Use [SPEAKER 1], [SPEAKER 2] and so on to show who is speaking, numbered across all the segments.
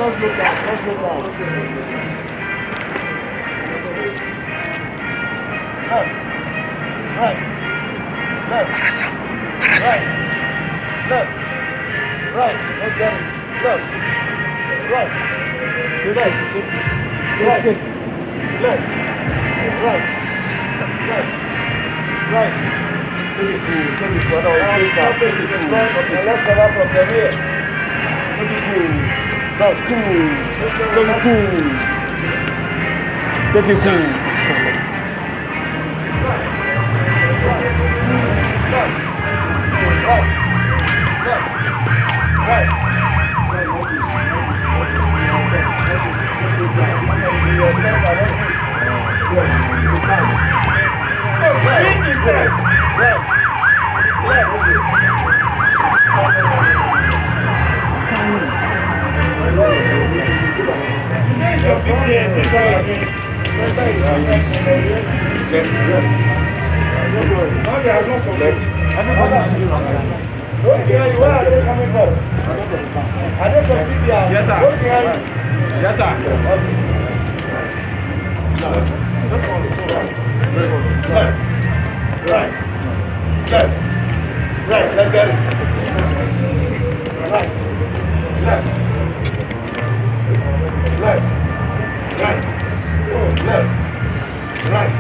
[SPEAKER 1] Let's look down. Let's look down. Left. Right. Left. Right. Left. Right. Let's get it. Left. Right. Left. Right. Left. Right. Left. Right. Let's come up from here. That's cool. Very cool. Take it cool. Yes, sir. Yes, sir. Right. Left. Right. Let's get it. Right. Left. Left. Right. Left. Right.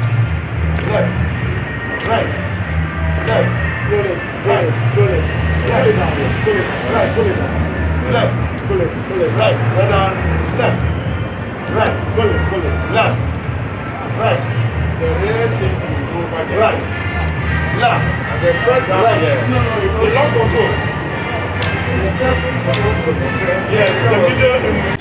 [SPEAKER 1] Left. Right. Left. Pull it. Right. Pull it. Right. Pull it. Right. Pull it. Left. Pull it. Pull it. Right. Right on. Left. Right. Pull it. Pull it. Left. Right. The real simple. Right. Left. And the first right. No, you lost control. Yeah, the video.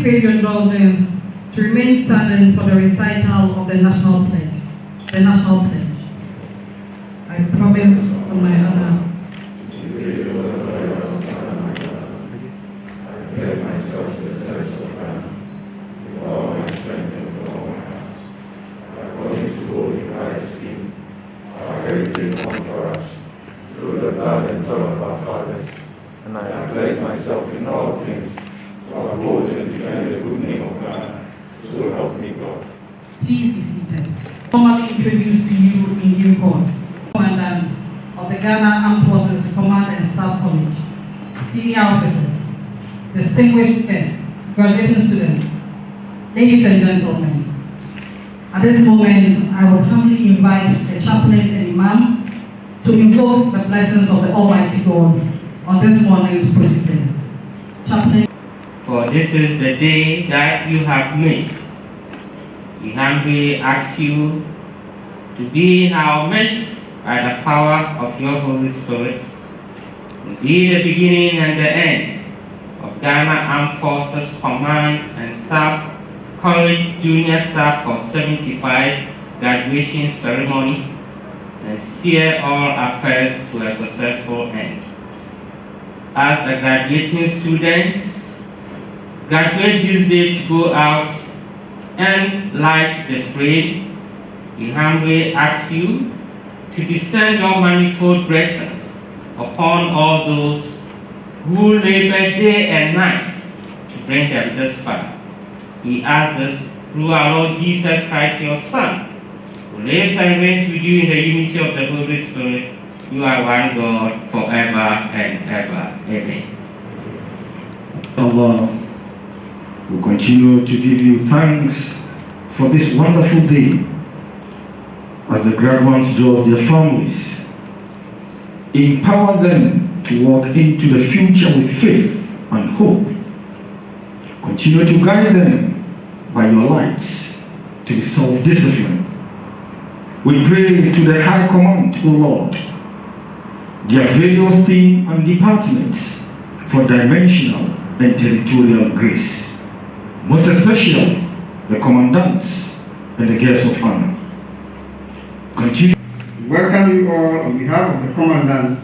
[SPEAKER 2] Your indulgence to remain standing for the recital of the national pledge. The national pledge. I promise on my honor.
[SPEAKER 3] I pledge myself to the service of God with all my strength and with all my heart. According to holy Christ, our heritage won for us through the blood and toil of our fathers. And I pledge myself in all things to uphold and defend the good name of God. So help me God.
[SPEAKER 2] Please be seated. Formally introduced to you in due course. Commandants of the Ghana Armed Forces Command and Staff College, senior officers, distinguished guests, graduating students, ladies and gentlemen, At this moment, I would humbly invite the chaplain and imam to invoke the blessings of the Almighty God on this morning's proceedings. Chaplain.
[SPEAKER 4] For this is the day that you have made. We humbly ask you to be in our midst by the power of your Holy Spirit, to be the beginning and the end of Ghana Armed Forces Command and Staff College Junior Staff for 75 graduation ceremony, and steer all affairs to a successful end. As the graduating students graduate this day to go out and light the flame, we humbly ask you to descend your manifold blessings upon all those who labor day and night to bring them this far. We ask this through our Lord Jesus Christ, your Son, who lives and reigns with you in the unity of the Holy Spirit. You are one God forever and ever. Amen.
[SPEAKER 5] Allah will continue to give you thanks for this wonderful day as the graduates join their families. Empower them to walk into the future with faith and hope. Continue to guide them by your lights to be self-disciplined. We pray to the High Command, O Lord, their various teams and departments for dimensional and territorial grace, most especially the commandants and the guests of honor. Continue.
[SPEAKER 1] Welcome you all on behalf of the commandant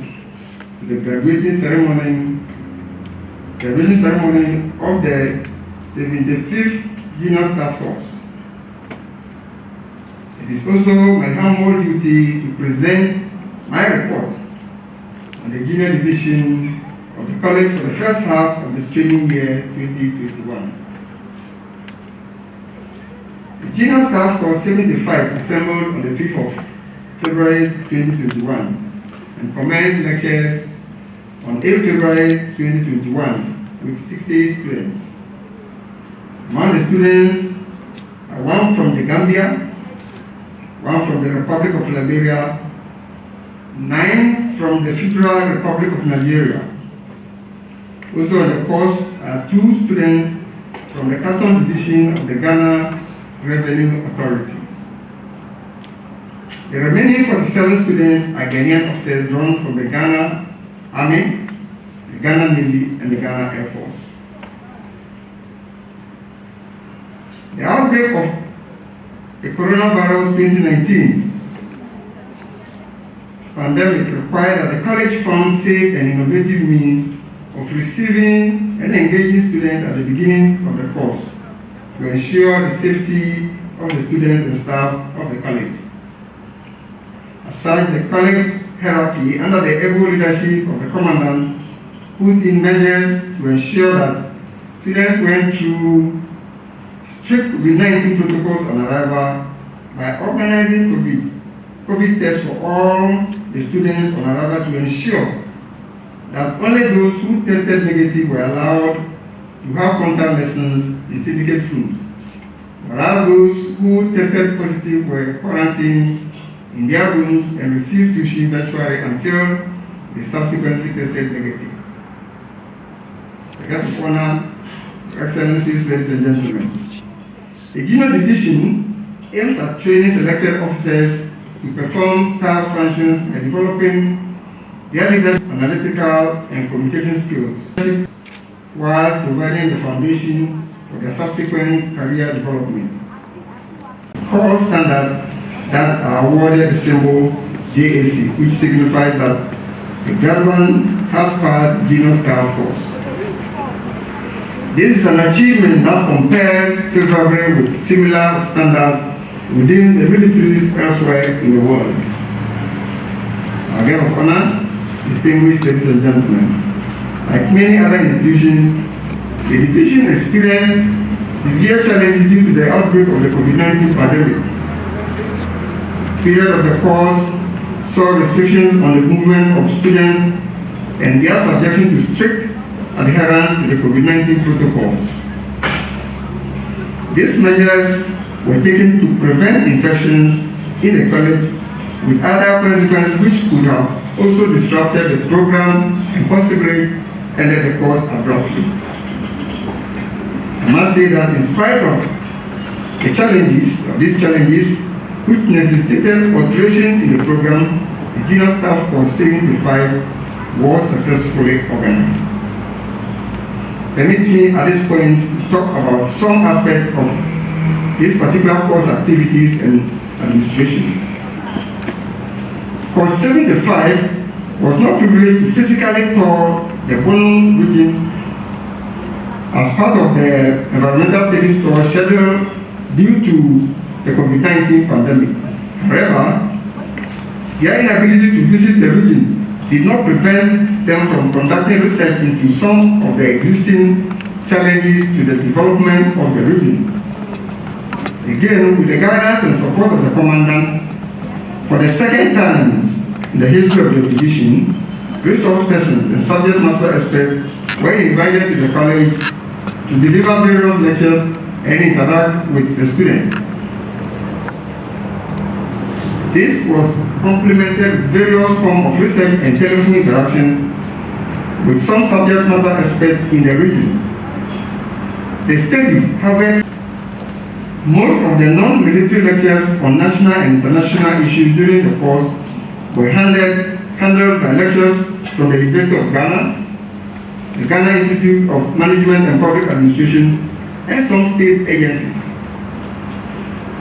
[SPEAKER 1] to the graduation ceremony of the 75th Junior Staff Force. It is also my humble duty to present my report on the Junior Division of the College for the first half of the training year 2021. The Junior Staff Force 75 assembled on the 5th of February 2021 and commenced lectures on 8 February 2021 with 68 students. Among the students are one from the Gambia, one from the Republic of Liberia, 9 from the Federal Republic of Nigeria. Also on the course are 2 students from the Customs Division of the Ghana Revenue Authority. The remaining 47 students are Ghanaian officers drawn from the Ghana Army, the Ghana Navy, and the Ghana Air Force. The outbreak of the coronavirus 2019 pandemic required that the college found safe and innovative means of receiving and engaging students at the beginning of the course to ensure the safety of the students and staff of the college. As such, the college hierarchy, under the able leadership of the commandant, put in measures to ensure that students went through strict COVID-19 protocols on arrival by organizing COVID tests for all the students on arrival to ensure that only those who tested negative were allowed to have contact lessons in syndicate rooms, whereas those who tested positive were quarantined in their rooms and received tuition virtually until they subsequently tested negative. The guests of honor, Excellencies, ladies and gentlemen, the Junior Division aims at training selected officers to perform staff functions by developing their leadership, analytical, and communication skills, while providing the foundation for their subsequent career development. Core standards that are awarded the symbol JSC, which signifies that the graduate has passed the Junior Staff Force. This is an achievement that compares favorably with similar standards within the militaries elsewhere in the world. Our guest of honor, distinguished ladies and gentlemen, like many other institutions, the division experienced severe challenges due to the outbreak of the COVID-19 pandemic. The period of the course saw restrictions on the movement of students and their subjection to strict adherence to the COVID-19 protocols. These measures
[SPEAKER 6] were taken to prevent infections in the college, with other consequences which could have also disrupted the program and possibly ended the course abruptly. I must say that in spite of these challenges, which necessitated alterations in the program, the junior staff course 75 was successfully organized. Permit me at this point to talk about some aspect of this particular course activities and administration. Course 75 was not privileged to physically tour the Bono region as part of the environmental studies tour scheduled due to the COVID-19 pandemic. However, their inability to visit the region did not prevent them from conducting research into some of the existing challenges to the development of the region. Again, with the guidance and support of the commandant, for the second time in the history of the division, resource persons and subject matter experts were invited to the college to deliver various lectures and interact with the students. This was complemented with various forms of research and telephone interactions with some subject matter experts in the region. The study covered most of the non-military lectures on national and international issues during the course were handled by lecturers from the University of Ghana, the Ghana Institute of Management and Public Administration, and some state agencies.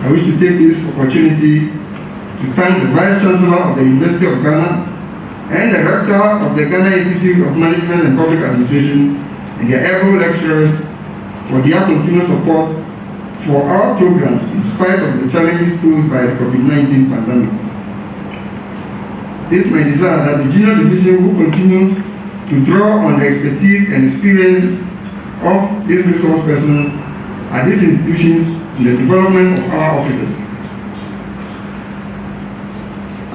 [SPEAKER 6] I wish to take this opportunity to thank the Vice Chancellor of the University of Ghana and the Rector of the Ghana Institute of Management and Public Administration and their able lecturers for their continued support for our programs in spite of the challenges posed by the COVID-19 pandemic. It is my desire that the junior division will continue to draw on the expertise and experience of these resource persons at these institutions in the development of our officers.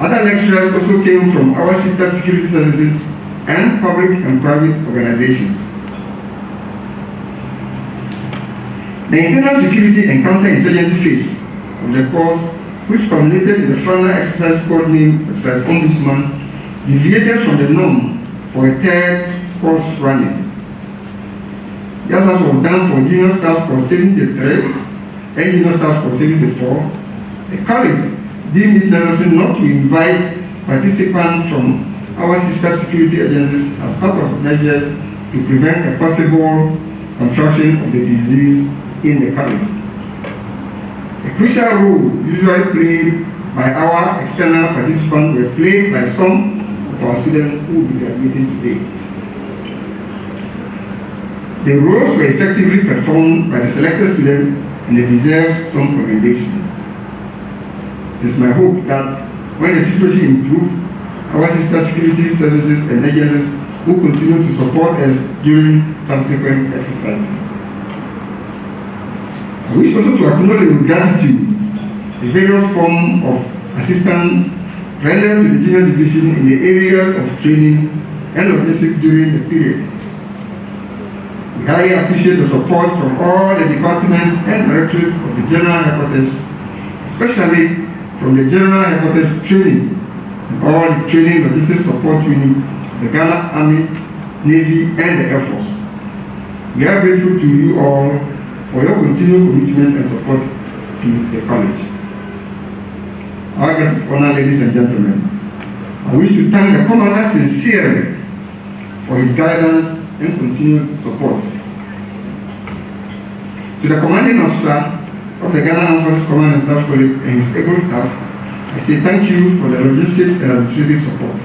[SPEAKER 6] Other lecturers also came from our sister security services and public and private organizations. The internal security and counterinsurgency phase of the course, which culminated in the final exercise codenamed Exercise Ombudsman, deviated from the norm for a third course running. Just as was done for junior staff course 73 and junior staff course 74, the college deemed it necessary not to invite participants from our sister security agencies as part of measures to prevent a possible contraction of the disease in the college. A crucial role usually played by our external participants were played by some of our students who will be graduating today. The roles were effectively performed by the selected students and they deserve some commendation. It is my hope that when the situation improves, our sister security services and agencies will continue to support us during subsequent exercises. I wish also to acknowledge with gratitude the various forms of assistance rendered to the junior division in the areas of training and logistics during the period. We highly appreciate the support from all the departments and directorates of the General Headquarters, especially from the General Headquarters Training and all the training logistics support unit, the Ghana Army, Navy, and the Air Force. We are grateful to you all for your continued commitment and support to the college. Our guests of honor, ladies and gentlemen, I wish to thank the Commandant sincerely for his guidance and continued support. To the commanding officer of the Ghana Armed Forces Command and Staff College and his able staff, I say thank you for the logistic and administrative support.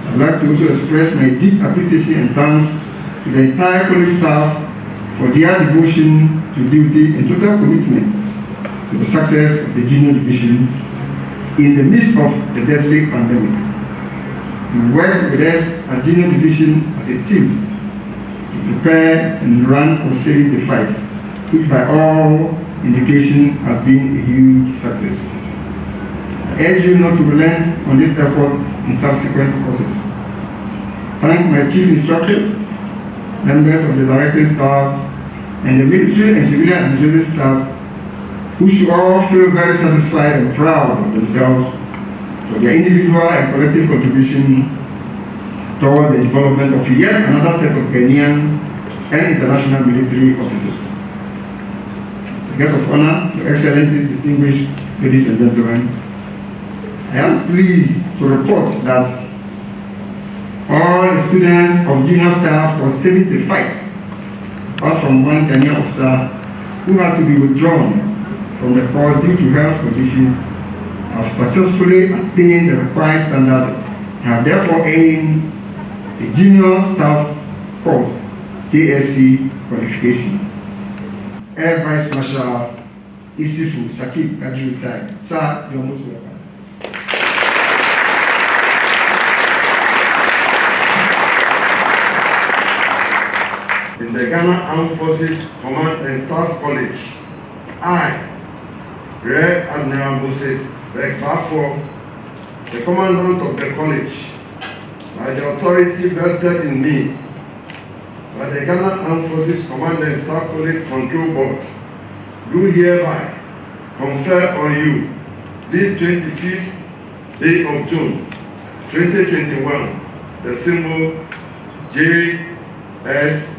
[SPEAKER 6] I would like to also express my deep appreciation and thanks to the entire college staff for their devotion to duty and total commitment to the success of the junior division in the midst of the deadly pandemic. You work with us at junior division as a team to prepare and run course 75, which by all indication has been a huge success. I urge you not to relent on this effort in subsequent courses. Thank my chief instructors, members of the directing staff, and the military and civilian administrative staff who should all feel very satisfied and proud of themselves for their individual and collective contribution toward the development of yet another set of Ghanaian and international military officers. The guest of honor, Your Excellencies, distinguished ladies and gentlemen, I am pleased to report that all the students of junior staff for 75, apart from one Ghanaian officer who had to be withdrawn from the course due to health conditions, have successfully attained the required standard and have therefore earned the junior staff course JSC qualification. Air Vice Marshal Isifu Sakib Kadri retired. Sir, you are most welcome.
[SPEAKER 1] In the Ghana Armed Forces Command and Staff College, I, Rear Admiral Moses Bekbafo, the Commandant of the College, by the authority vested in me by the Ghana Armed Forces Command and Staff College Control Board, do hereby confer on you this 25th day of June 2021 the symbol JSC.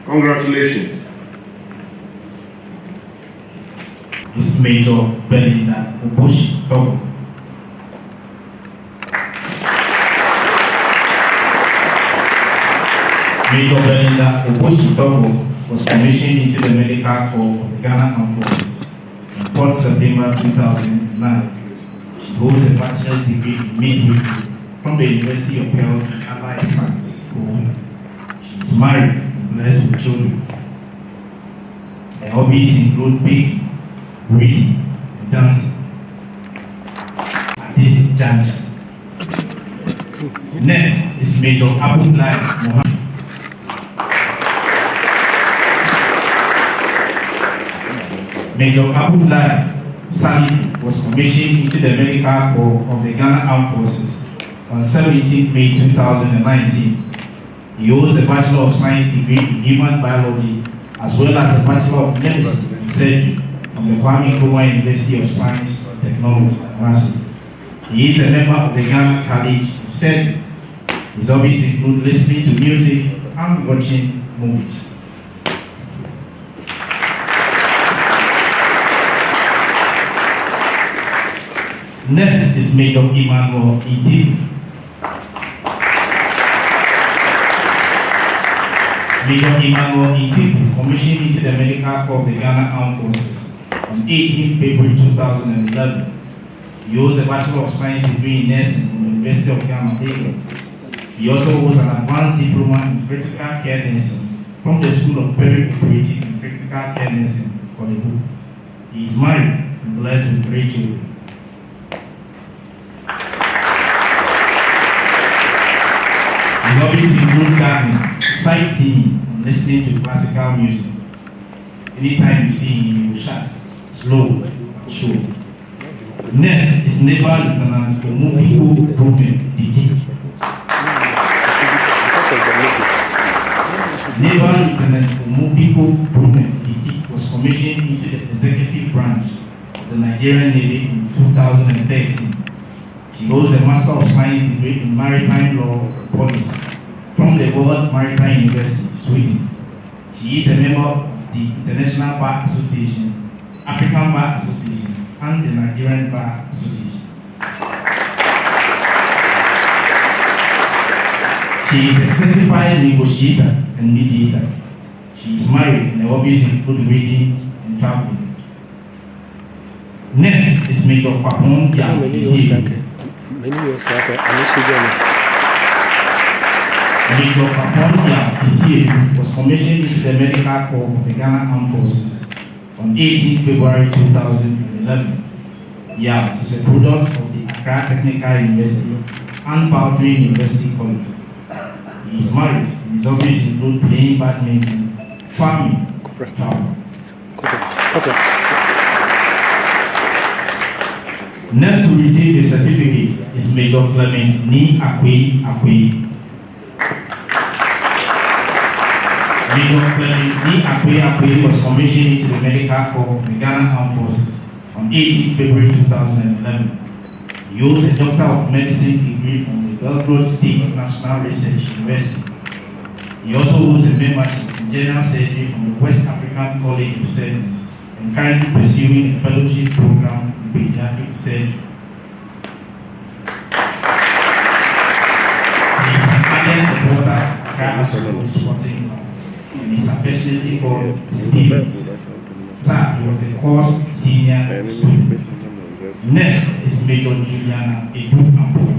[SPEAKER 1] Congratulations.
[SPEAKER 7] It's Major Belinda Ubushi Togo. Major Belinda Ubushi Togo was commissioned into the Medical Corps of the Ghana Armed Forces on 4th September 2009. She holds a bachelor's degree in midwifery from the University of Health and Allied Science. She is married and blessed with children. Her hobbies include baking, reading, and dancing. At this juncture, next is Major Abdullahi Mohammed. Major Abdullahi Salif was commissioned into the Medical Corps of the Ghana Armed Forces on 17 May 2019. He holds a Bachelor of Science degree in Human Biology as well as a Bachelor of Medicine and Surgery from the Kwame Nkrumah University of Science and Technology, Kumasi. He is a member of the Ghana College of Surgery. His hobbies include listening to music and watching movies. Next is Major Emmanuel Itifu. Major Emmanuel Itifu commissioned into the Medical Corps of the Ghana Armed Forces on 18 February 2011. He holds a Bachelor of Science degree in Nursing from the University of Ghana, Accra. He also holds an advanced diploma in critical care nursing from the School of Peri-Operative and Critical Care Nursing, Kolebu. He is married and blessed with 3 children. His hobbies include gardening, sightseeing, and listening to classical music. Anytime you see him, he will shout, slow and sure. Next is Naval Lieutenant Omufiku Brume Diki. Naval Lieutenant Omufiku Brume Diki was commissioned into the executive branch of the Nigerian Navy in 2013. She holds a Master of Science degree in Maritime Law and Policy from the World Maritime University, Sweden. She is a member of the International Bar Association, African Bar Association, and the Nigerian Bar Association. She is a certified negotiator and mediator. She is married and her hobbies include reading and traveling. Next is Major Papon Yam. Major Paponia Isielu was commissioned into the Medical Corps of the Ghana Armed Forces on 18 February 2011. Yam is a product of the Accra Technical University and Baldwin University College. He is married and his hobbies include playing badminton, Farming. Next to receive the certificate is Major Clement Ni Akwe. Major Clement Ni Akwe was commissioned into the Medical Corps of the Ghana Armed Forces on 18 February 2011. He holds a Doctor of Medicine degree from the Belgrade State National Research University. He also holds a membership in General Surgery from the West African College of Surgeons and currently pursuing a fellowship program in pediatric surgery. He is an ardent supporter of Ghana Sporting Club and is affectionately called Experience. Sir, he was a course senior student. Next is Major Juliana Edu Ampoma.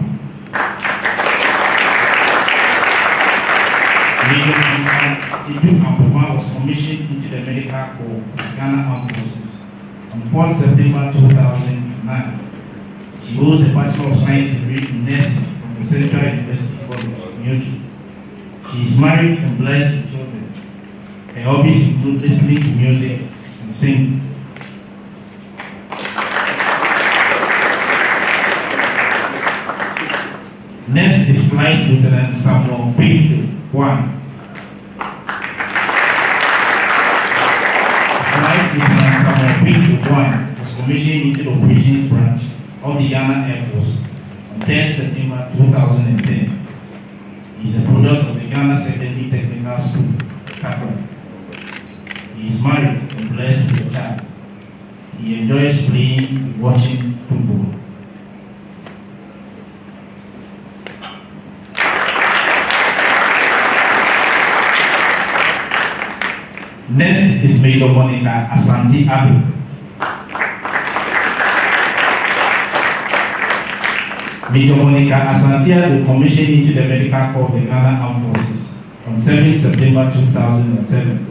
[SPEAKER 7] Major Juliana Edu Ampoma was commissioned into the Medical Corps of Ghana Armed Forces on 4 September 2009. She holds a Bachelor of Science degree in nursing from the Central University College, Otu. She is married and blessed with children. Her hobbies include listening to music and singing. Next is Flight Lieutenant Samuel Pinto One. Flight Lieutenant Samuel Pinto One was commissioned into the Operations Branch of the Ghana Air Force on 10 September 2010. He is a product of the Ghana Secondary Technical School, Accra. He is married and blessed with a child. He enjoys playing and watching football. Next is Major Monica Asante Abu. Major Monica Asante Abu commissioned into the Medical Corps of the Ghana Armed Forces on 7 September 2007.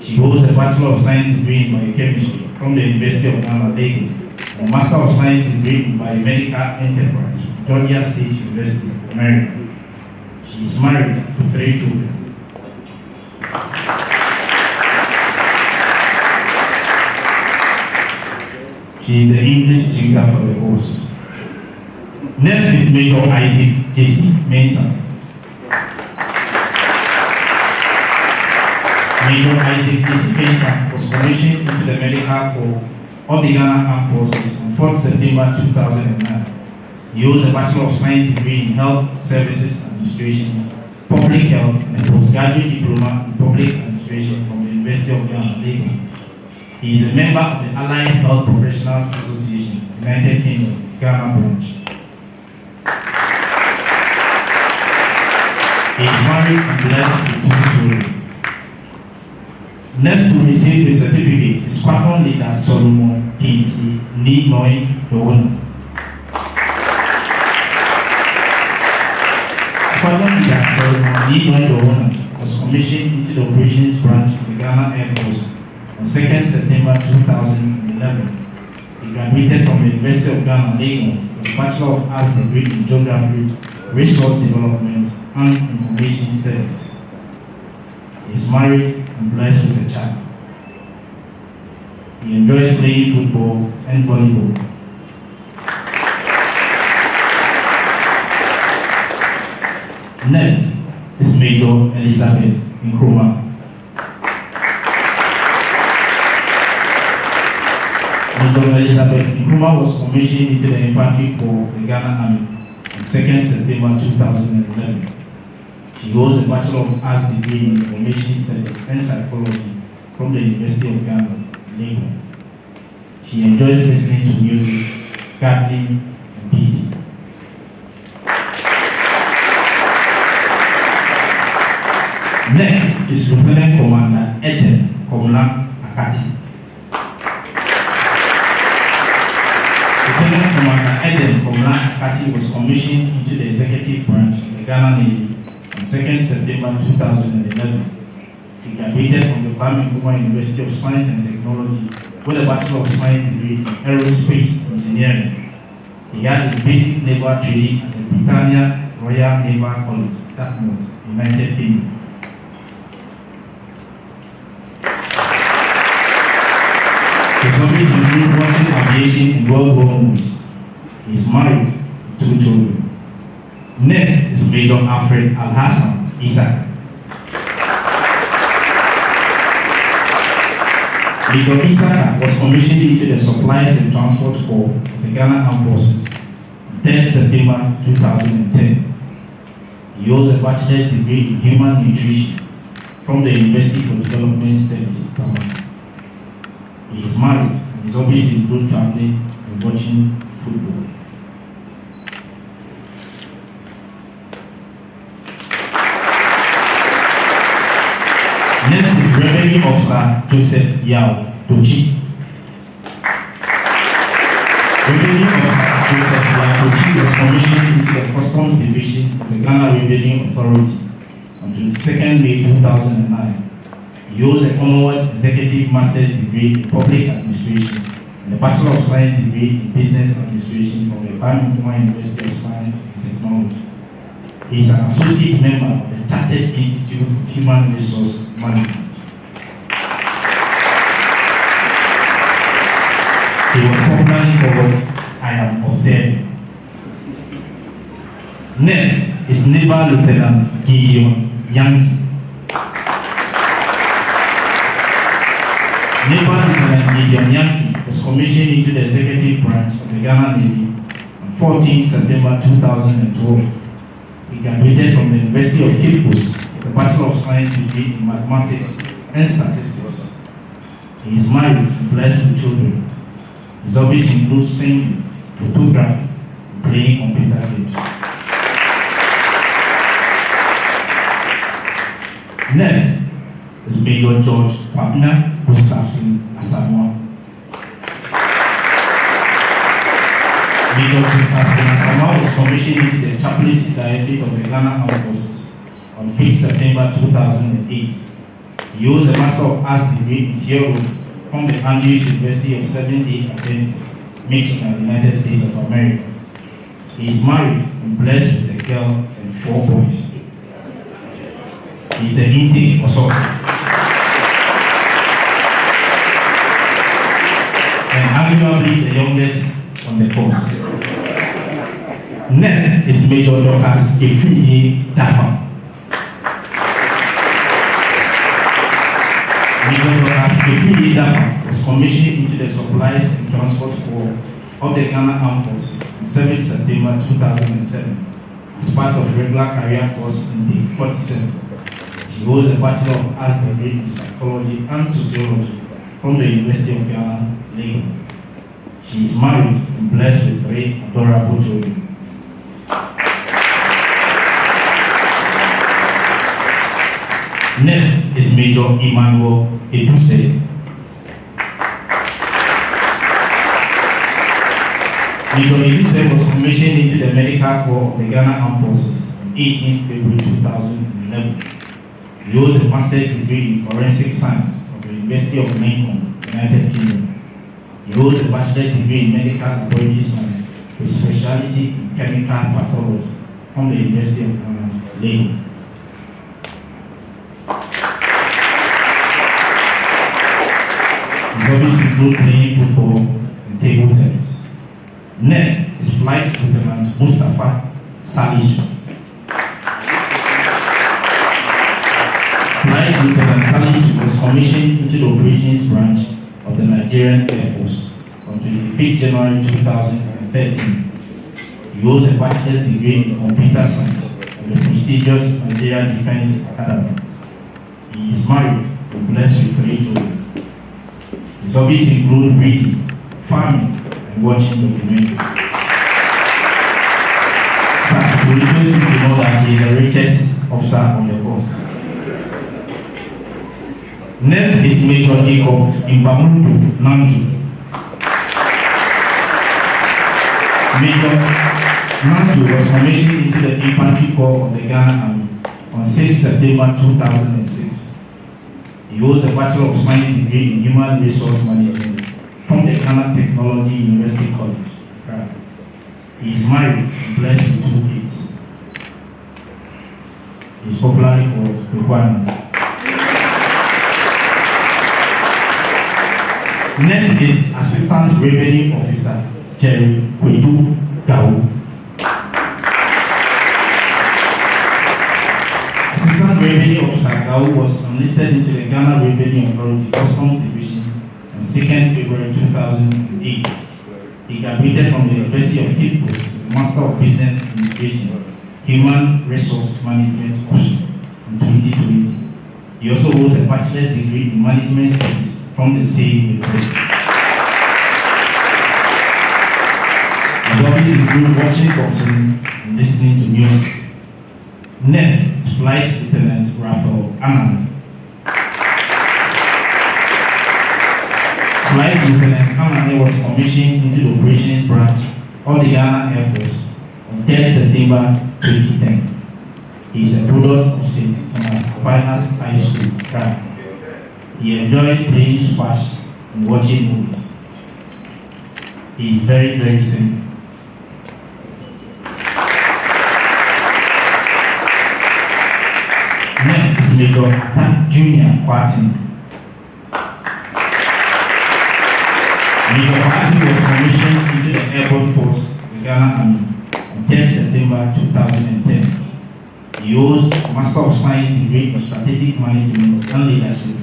[SPEAKER 7] She holds a Bachelor of Science degree in Biochemistry from the University of Ghana, Lagos, and a Master of Science degree in Biomedical Enterprise from Georgia State University, America. She is married with 3 children. She is the English tutor for the course. Next is Major Isaac JSC Mensah. Major Isaac JSC Mensah was commissioned into the Medical Corps of the Ghana Armed Forces on 4 September 2009. He holds a Bachelor of Science degree in Health Services Administration, Public Health, and a postgraduate diploma in Public Administration from the University of Ghana, Lagos. He is a member of the Allied Health Professionals Association, United Kingdom, Ghana branch. He is married and blessed with 2 children. Next to receive the certificate is Squadron Leader Solomon Kingsley Ninoy Dowona. Squadron Leader Solomon Ninoy Dowona was commissioned into the Operations Branch of the Ghana Air Force on 2nd September 2011. He graduated from the University of Ghana, Lagos, with a Bachelor of Arts degree in Geography, Resource Development, and Information Studies. He is married and blessed with a child. He enjoys playing football and volleyball. Next is Major Elizabeth Nkrumah. Major Elizabeth Nkrumah was commissioned into the Infantry Corps of the Ghana Army on 2nd September 2011. She holds a Bachelor of Arts degree in Information Studies and Psychology from the University of Ghana, Lagos. She enjoys listening to music, gardening, and reading. Next is Lieutenant Commander Eden Komla Akati. Lieutenant Commander Eden Komla Akati was commissioned into the Executive Branch of the Ghana Navy on 2nd September 2011. He graduated from the Kwame Nkrumah University of Science and Technology with a Bachelor of Science degree in Aerospace Engineering. He had his basic naval training at the Britannia Royal Naval College, Dartmouth, United Kingdom. hobbies include watching aviation and well-known movies. He is married with 2 children. Next is Major Alfred Al-Hassan Isaac. Major Isaac was commissioned into the Supplies and Transport Corps of the Ghana Armed Forces on 3rd September 2010. He holds a bachelor's degree in Human Nutrition from the University for Development Studies, Tamale. He is married and his hobbies include traveling and watching football. Next is Revenue Officer Joseph Yao Tochi. Revenue Officer Joseph Yao Tochi was commissioned into the Customs Division of the Ghana Revenue Authority on 22nd May 2009. He holds a Commonwealth Executive Master's degree in Public Administration and a Bachelor of Science degree in Business Administration from the Bamikuma University of Science and Technology. He is an associate member of the Chartered Institute of Human Resource Management. He was popularly called I Am Observing. Next is Naval Lieutenant Gideon Yankee. Naval Lieutenant Gideon Yankee was commissioned into the executive branch of the Ghana Navy on 14 September 2012. He graduated from the University of Cape Coast with a Bachelor of Science degree in Mathematics and Statistics. He is married and blessed with children. His hobbies include singing, photography, and playing computer games. Next is Major George Kwabena Gustafson Asamoah. Major Gustafson Asamoah was commissioned into the Chaplaincy Directorate of the Ghana Armed Forces on 5th September 2008. He holds a Master of Arts degree in Theology from the Andrews University of Seventh-day Adventist, Michigan, United States of America. He is married and blessed with a girl and 4 boys. He is the intake Osoka and arguably the youngest on the course. Next is Major Dorcas Efriye Dafa. Major Dorcas Efriye Dafa was commissioned into the Supplies and Transport Corps of the Ghana Armed Forces on 7th September 2007 as part of regular career course intake 47. She holds a Bachelor of Arts degree in Psychology and Sociology from the University of Ghana, Lagos. She is married and blessed with 3 adorable children. Next is Major Emmanuel Eduse. Major Eduse was commissioned into the Medical Corps of the Ghana Armed Forces on 18 February 2011. He holds a master's degree in Forensic Science from the University of Lincoln, United Kingdom. He holds a bachelor's degree in Medical Laboratory Science with specialty in Chemical Pathology from the University of Ghana, Lagos. His hobbies include playing football and table tennis. Next is Flight Lieutenant Mustafa Salisu. Flight Lieutenant Salisu was commissioned into the Operations Branch of the Nigerian Air Force on 25th January 2013. He holds a bachelor's degree in Computer Science from the prestigious Nigeria Defense Academy. He is married and blessed with 3 children. His hobbies include reading, farming, and watching documentaries. Sir, to rejoice you to know that he is the richest officer on the course. Next is Major Jacob Imbamudu Nanju. Major Nanju was commissioned into the Infantry Corps of the Ghana Army on 6 September 2006. He holds a Bachelor of Science degree in Human Resource Management from the Ghana Technology University College, Accra. He is married and blessed with 2 kids. He is popularly called Requirements. Next is Assistant Revenue Officer Jerry Kwedu Gao. Assistant Revenue Officer Gao was enlisted into the Ghana Revenue Authority Customs Division on 2nd February 2008. He graduated from the University of Cape Coast with a Master of Business Administration, Human Resource Management option in 2020. He also holds a bachelor's degree in Management Studies from the same university. His hobbies include watching boxing and listening to music. Next is Flight Lieutenant Raphael Anani. Flight Lieutenant Anani was commissioned into the Operations Branch of the Ghana Air Force on 3rd September 2010. He is a product of St. Thomas Aquinas High School, Accra. He enjoys playing squash and watching movies. He is very, very simple. Next is Major Atta Junior Kwartin. Major Kwartin was commissioned into the Airborne Force of the Ghana Army on 10 September 2010. He holds a Master of Science degree in Strategic Management and Leadership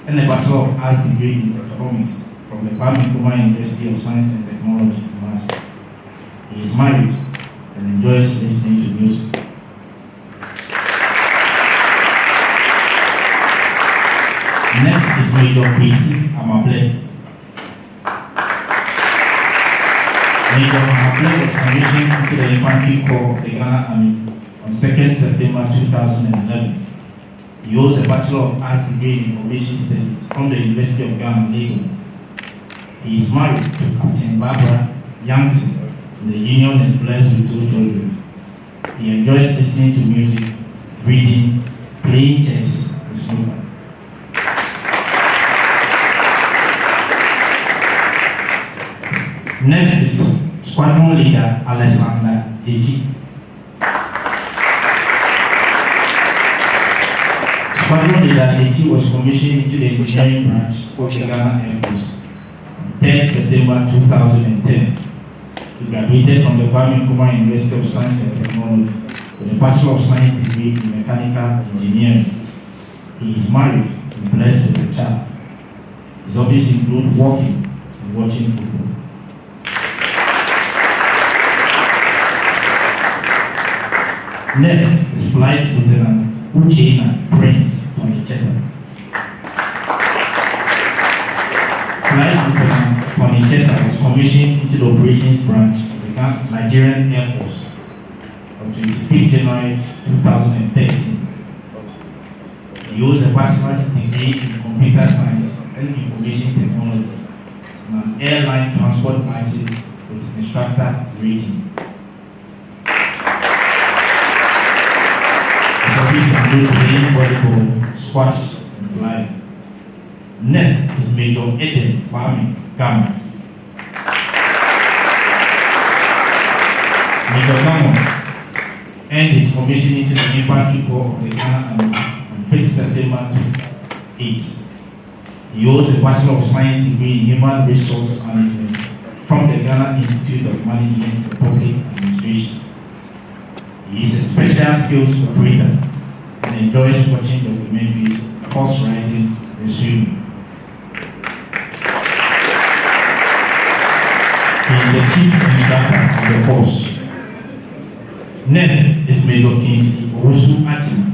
[SPEAKER 7] and a Bachelor of Arts degree in Economics from the Kwame Nkrumah University of Science and Technology, Kumasi. He is married and enjoys listening to music. Next is Major Kwesi Amable. Major Amable was commissioned into the Infantry Corps of the Ghana Army on 2nd September 2011. He holds a Bachelor of Arts degree in Information Studies from the University of Ghana, Lagos. He is married to Captain Barbara Youngson, and the union is blessed with 2 children. He enjoys listening to music, reading, playing chess, and snooker. Next is Squadron Leader Alexander Deji. Squadron Leader Deji was commissioned into the Engineering Branch of the Ghana Air Force on 3rd September 2010. He graduated from the Kwame Nkrumah University of Science and Technology with a Bachelor of Science degree in Mechanical Engineering. He is married and blessed with a child. His hobbies include walking and watching football. Next is Flight Lieutenant Uchenna Prince Tonicheta. Flight Lieutenant Tonicheta was commissioned into the Operations Branch of the Nigerian Air Force on 25th January 2013. He holds a bachelor's degree in Computer Science and Information Technology and an airline transport license with instructor rating. His hobbies include playing volleyball, squash, and flying. Next is Major Eden Kwame Gama. Major Gama earned his commission into the Infantry Corps of the Ghana Army on 5th September 2008. He holds a Bachelor of Science degree in Human Resource Management from the Ghana Institute of Management for Public Administration. He is a special skills operator and enjoys watching documentaries, horse riding, and swimming. He is the chief instructor of the course. Next is Major Kinsey Owusu Atima.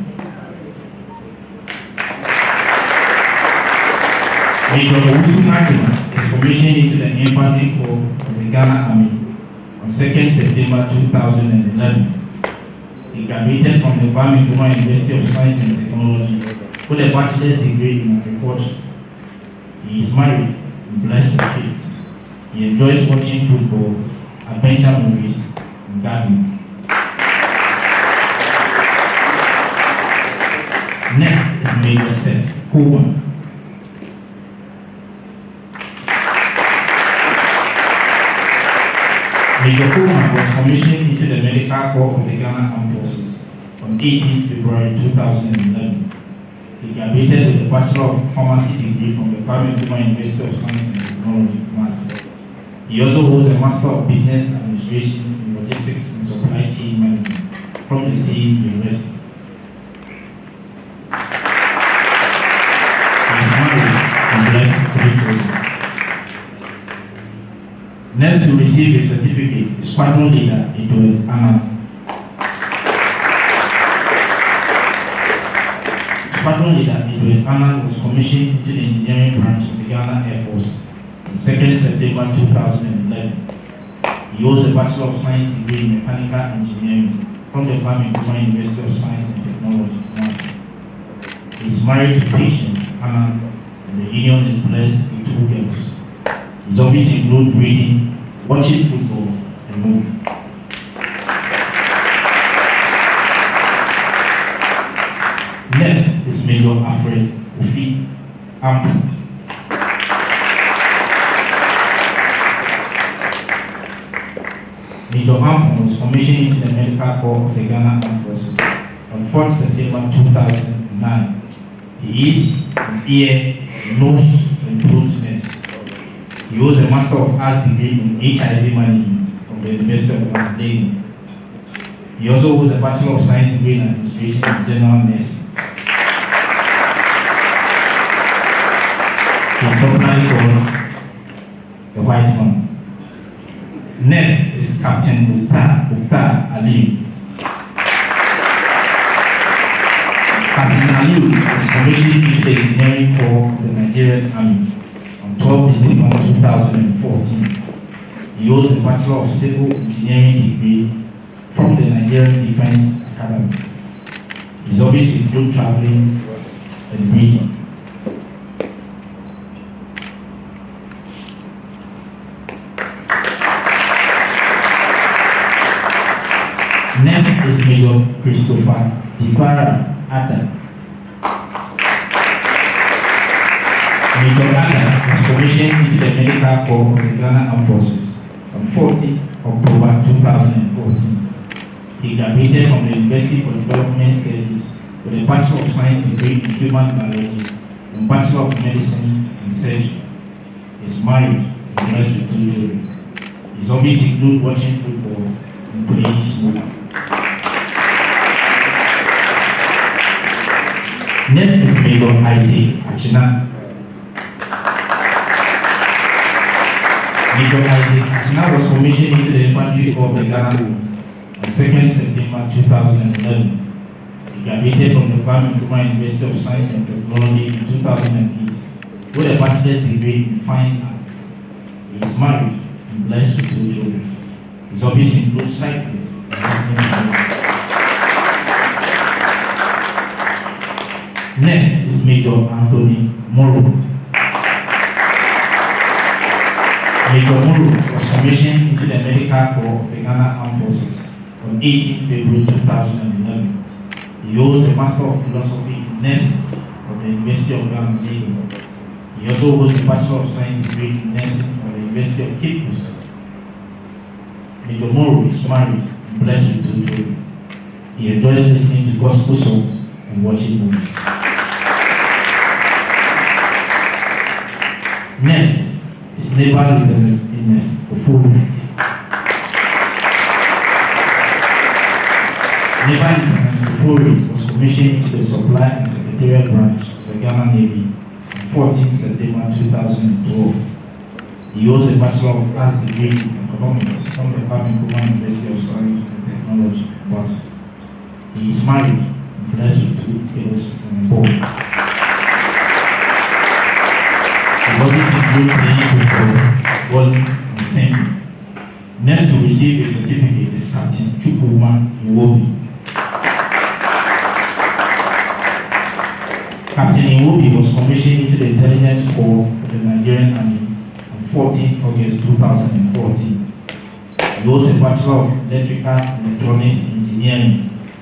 [SPEAKER 7] Major Owusu Atima is commissioned into the Infantry Corps of the Ghana Army on 2nd September 2011. He graduated from the Kwame Nkrumah University of Science and Technology with a bachelor's degree in agriculture. He is married and blessed with kids. He enjoys watching football, adventure movies, and gardening. Next is Major Seth Coleman. Major Coleman was commissioned into the Medical Corps of the Ghana Armed Forces on 18 February 2011. He graduated with a Bachelor of Pharmacy degree from the Kwame Nkrumah University of Science and Technology, Kumasi. He also holds a Master of Business Administration in Logistics and Supply Chain Management from the same university. He is married and blessed 3 children. Next to receive a certificate is Squadron Leader Edward Anna. Squadron Leader Edward Anna was commissioned into the engineering branch of the Ghana Air Force on 2nd September 2011. He holds a Bachelor of Science degree in Mechanical Engineering from the Kwame Nkrumah University of Science and Technology, Kumasi. He is married to Patience Anna, and the union is blessed with 2 girls. His hobbies include reading, watching football, and movies. Next is Major Alfred Kofi Ampu. Major Ampu was commissioned into the Medical Corps of the Ghana Armed Forces on 4th September 2009. He is an ear, nose, and throat nurse. He holds a Master of Arts degree in HIV Management from the University of London. He also holds a Bachelor of Science degree in Administration and General Nursing. He is sometimes called the White Man. Next is Captain Otu Ali. Captain Ali was commissioned into the Engineering Corps of the Nigerian Army on 12 December 2014. He holds a Bachelor of Civil Engineering degree from the Nigerian Defense Academy. His hobbies include traveling and reading. Next is Major Christopher Divara Adam. Major Adam was commissioned into the Medical Corps of the Ghana Armed Forces on 14 October 2014. He graduated from the University for Development Studies with a Bachelor of Science degree in Human Biology and Bachelor of Medicine and Surgery. He is married and blessed with 2 children. His hobbies include watching football and playing snooker. Next is Major Isaac Achina. Major Isaac Achina was commissioned into the Infantry Corps of the Ghana on 2nd September 2011. He graduated from the Kwame Nkrumah University of Science and Technology in 2008 with a bachelor's degree in Fine Arts. He is married and blessed with 2 children. His hobbies include cycling and listening to music. Next is Major Anthony Moro. Major Moro was commissioned into the Medical Corps of the Ghana Armed Forces on 18 February 2011. He holds a Master of Philosophy in Nursing from the University of Ghana, Lagos. He also holds a Bachelor of Science degree in Nursing from the University of Cape Coast. Major Moro is married and blessed with 2 children. He enjoys listening to gospel songs and watching movies. Next is Naval Lieutenant Ernest Ofori. Naval Lieutenant Ofori was commissioned into the Supply and Secretariat Branch of the Ghana Navy on 14 September 2012. He holds a Bachelor of Arts degree in Economics from the Kwame Nkrumah University of Science and Technology, Kumasi. He is married and blessed with 2 girls and a boy. His hobbies include playing football, bowling, and singing. Next to receive a certificate is Captain Chukwuma Iwobi. Captain Iwobi was commissioned into the Intelligence Corps of the Nigerian Army on 14 August 2014. He holds a Bachelor of Electrical Electronics Engineering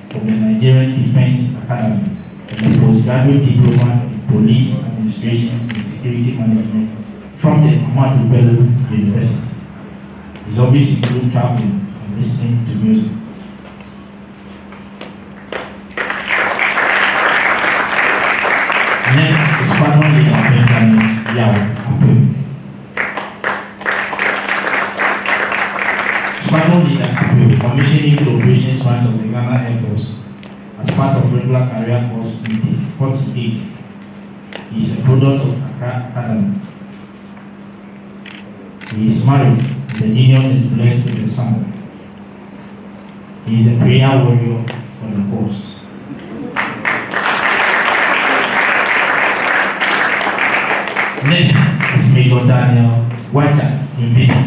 [SPEAKER 7] from the Nigerian Defense Academy and a postgraduate diploma in Police Administration and Security Management from the Ahmadu Bello University. His hobbies include traveling and listening to music. Next is Squadron Leader Benjamin Yao Apu. Squadron Leader Apu commissioned into the Operations Branch of the Ghana Air Force as part of regular career course intake 48. He is a product of Accra Academy. He is married, and the union is blessed with a son. He is a prayer warrior for the cause. Next is Major Daniel Waja Invida.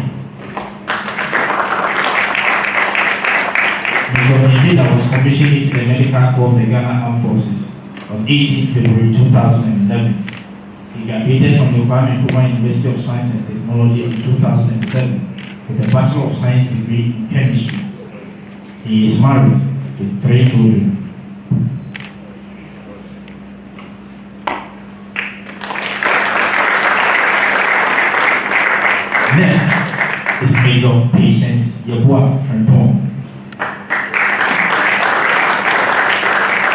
[SPEAKER 7] Major Invida was commissioned into the Medical Corps of the Ghana Armed Forces on 18 February 2011. He graduated from the Obama University of Science and Technology in 2007 with a Bachelor of Science degree in Chemistry. He is married with 3 children. Next is Major Patience Yabua Frempong.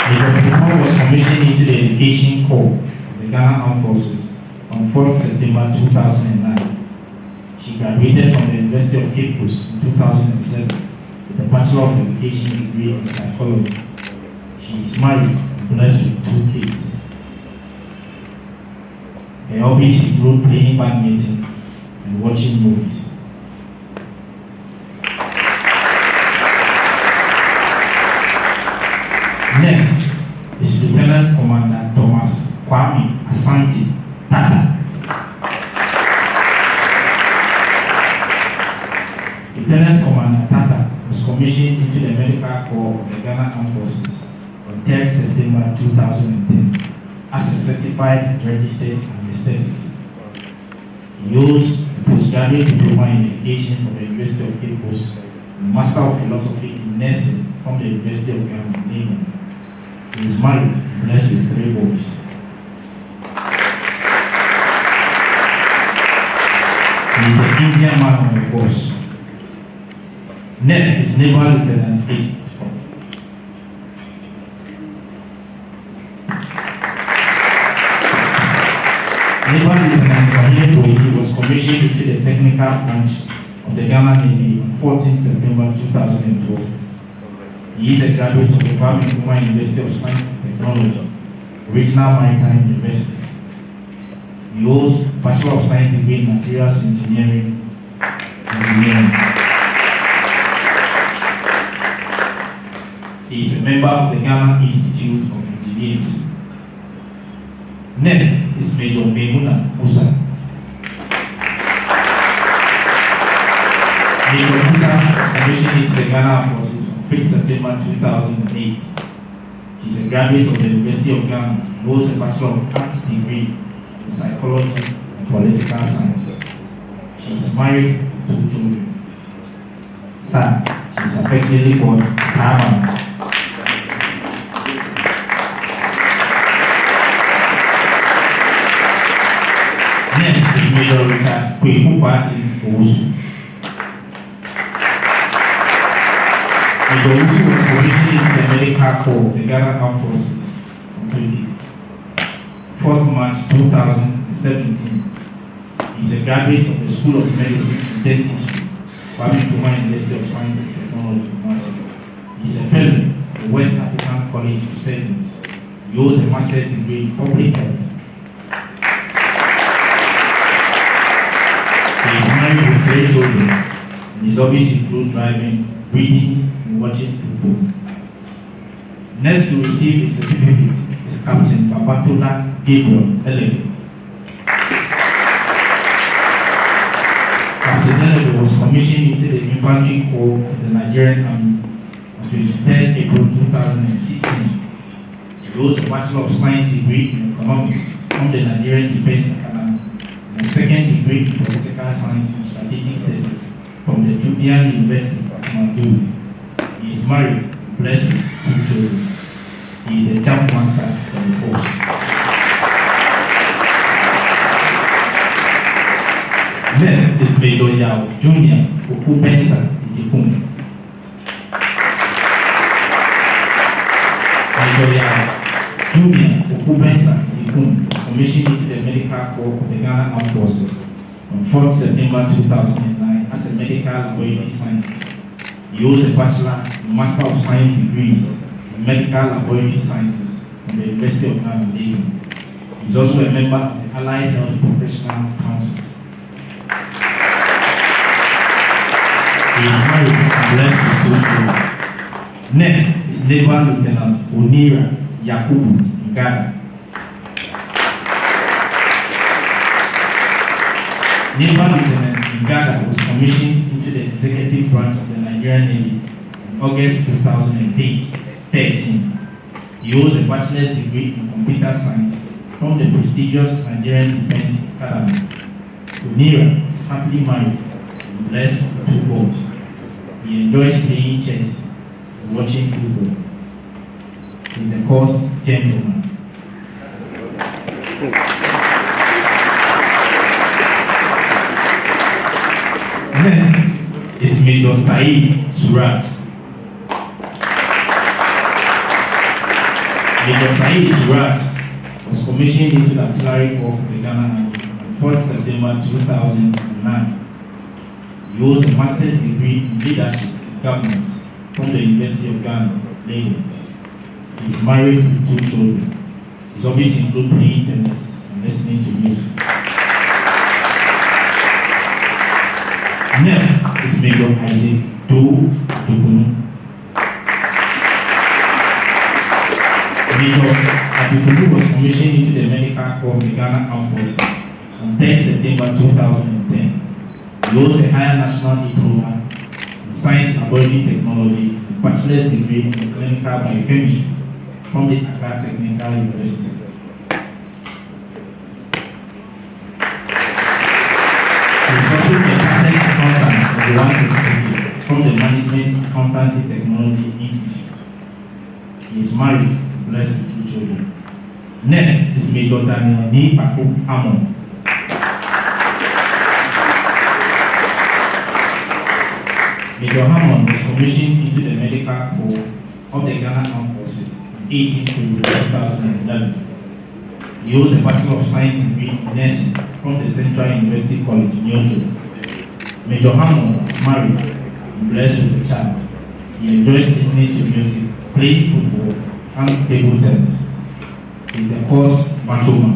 [SPEAKER 7] Major Frempong was commissioned into the Education Corps of the Ghana Armed Forces on 4th September 2009. She graduated from the University of Cape Coast in 2007 with a Bachelor of Education degree in Psychology. She is married and blessed with 2 kids. Her hobbies include playing badminton and watching movies. Next is Lieutenant Commander Thomas Kwame Asante Tata. Lieutenant Commander Tata was commissioned into the Medical Corps of the Ghana Armed Forces on 3rd September 2010 as a certified registered anesthetist. He holds a postgraduate diploma in education from the University of Cape Coast and a Master of Philosophy in Nursing from the University of Ghana, Lagos. He is married and blessed with 3 boys. He is the Indian man on the course. Next is Naval Lieutenant A. Naval Lieutenant Mahir Boyi was commissioned into the Technical Branch of the Ghana Navy on 14 September 2012. He is a graduate of the Kwame Nkrumah University of Science and Technology, Regional Maritime University. He holds Bachelor of Science degree in Materials Engineering. He is a member of the Ghana Institute of Engineers. Next is Major Memuna Musa. Major Musa was commissioned into the Ghana Forces on 5th September 2008. He is a graduate of the University of Ghana and holds a Bachelor of Arts degree in Psychology and Political Science. She is married with 2 children. Son, she is affectionately called Tama. Next is Major Richard Kweku Party Owusu. Major Owusu was commissioned into the Medical Corps of the Ghana Armed Forces on 24th March 2017. He is a graduate of the School of Medicine and Dentistry, Kwame Nkrumah University of Science and Technology, Kumasi. He is a fellow at the West African College of Surgeons. He holds a master's degree in Public Health. He is married with 3 children, and his hobbies include driving, reading, and watching football. Next to receive his certificate is Captain Babatola Gabriel Elebe. Captain Elebe was commissioned into the Infantry Corps of the Nigerian Army on 23rd April 2016. He holds a Bachelor of Science degree in Economics from the Nigerian Defense Academy and a 2nd degree in Political Science and Strategic Studies from the Jubian University of Madrid. He is married and blessed with 2 children. He is the jump master on the post. Next is Major Yao Junior Otu Barracks Ijikum. Major Yao Junior Otu Barracks Ijikum Yakun was commissioned into the Medical Corps of the Ghana Armed Forces on 4th September 2009 as a medical laboratory scientist. He holds a Bachelor and Master of Science degrees in Medical Laboratory Sciences from the University of Ghana, Lagos. He is also a member of the Allied Health Professional Council. He is married and blessed with 2 children. Next is Naval Lieutenant Onira Yakubu Ngada. Naval Lieutenant Ngada was commissioned into the executive branch of the Nigerian Navy in August 2013. He holds a bachelor's degree in computer science from the prestigious Nigerian Defense Academy. Onira is happily married and blessed with 2 boys. He enjoys playing chess and watching football. He is a course gentleman. Next is Major Saeed Suraj. Major Saeed Suraj was commissioned into the Artillery Corps of the Ghana Army on 4th September 2009. He holds a master's degree in leadership and governance from the University of Ghana, Lagos. He is married with 2 children. His hobbies include playing tennis and listening to music. Next is Major Isaac Do Adukunu. Major Adukunu was commissioned into the Medical Corps of the Ghana Armed Forces on 10 September 2010. He holds a higher national diploma in Science Laboratory Technology and bachelor's degree in clinical biochemistry from the Accra Technical University. He is also a chartered accountant of the 1 certificate from the Management Accountancy Technology Institute. He is married and blessed with 2 children. Next is Major Daniel Ni Paku Amon. Major Hammond was commissioned into the Medical Corps of the Ghana Armed Forces on 18 February 2011. He holds a Bachelor of Science degree in nursing from the Central University College in Otu. Major Hammond is married and blessed with a child. He enjoys listening to music, playing football, and table tennis. He is a course macho man.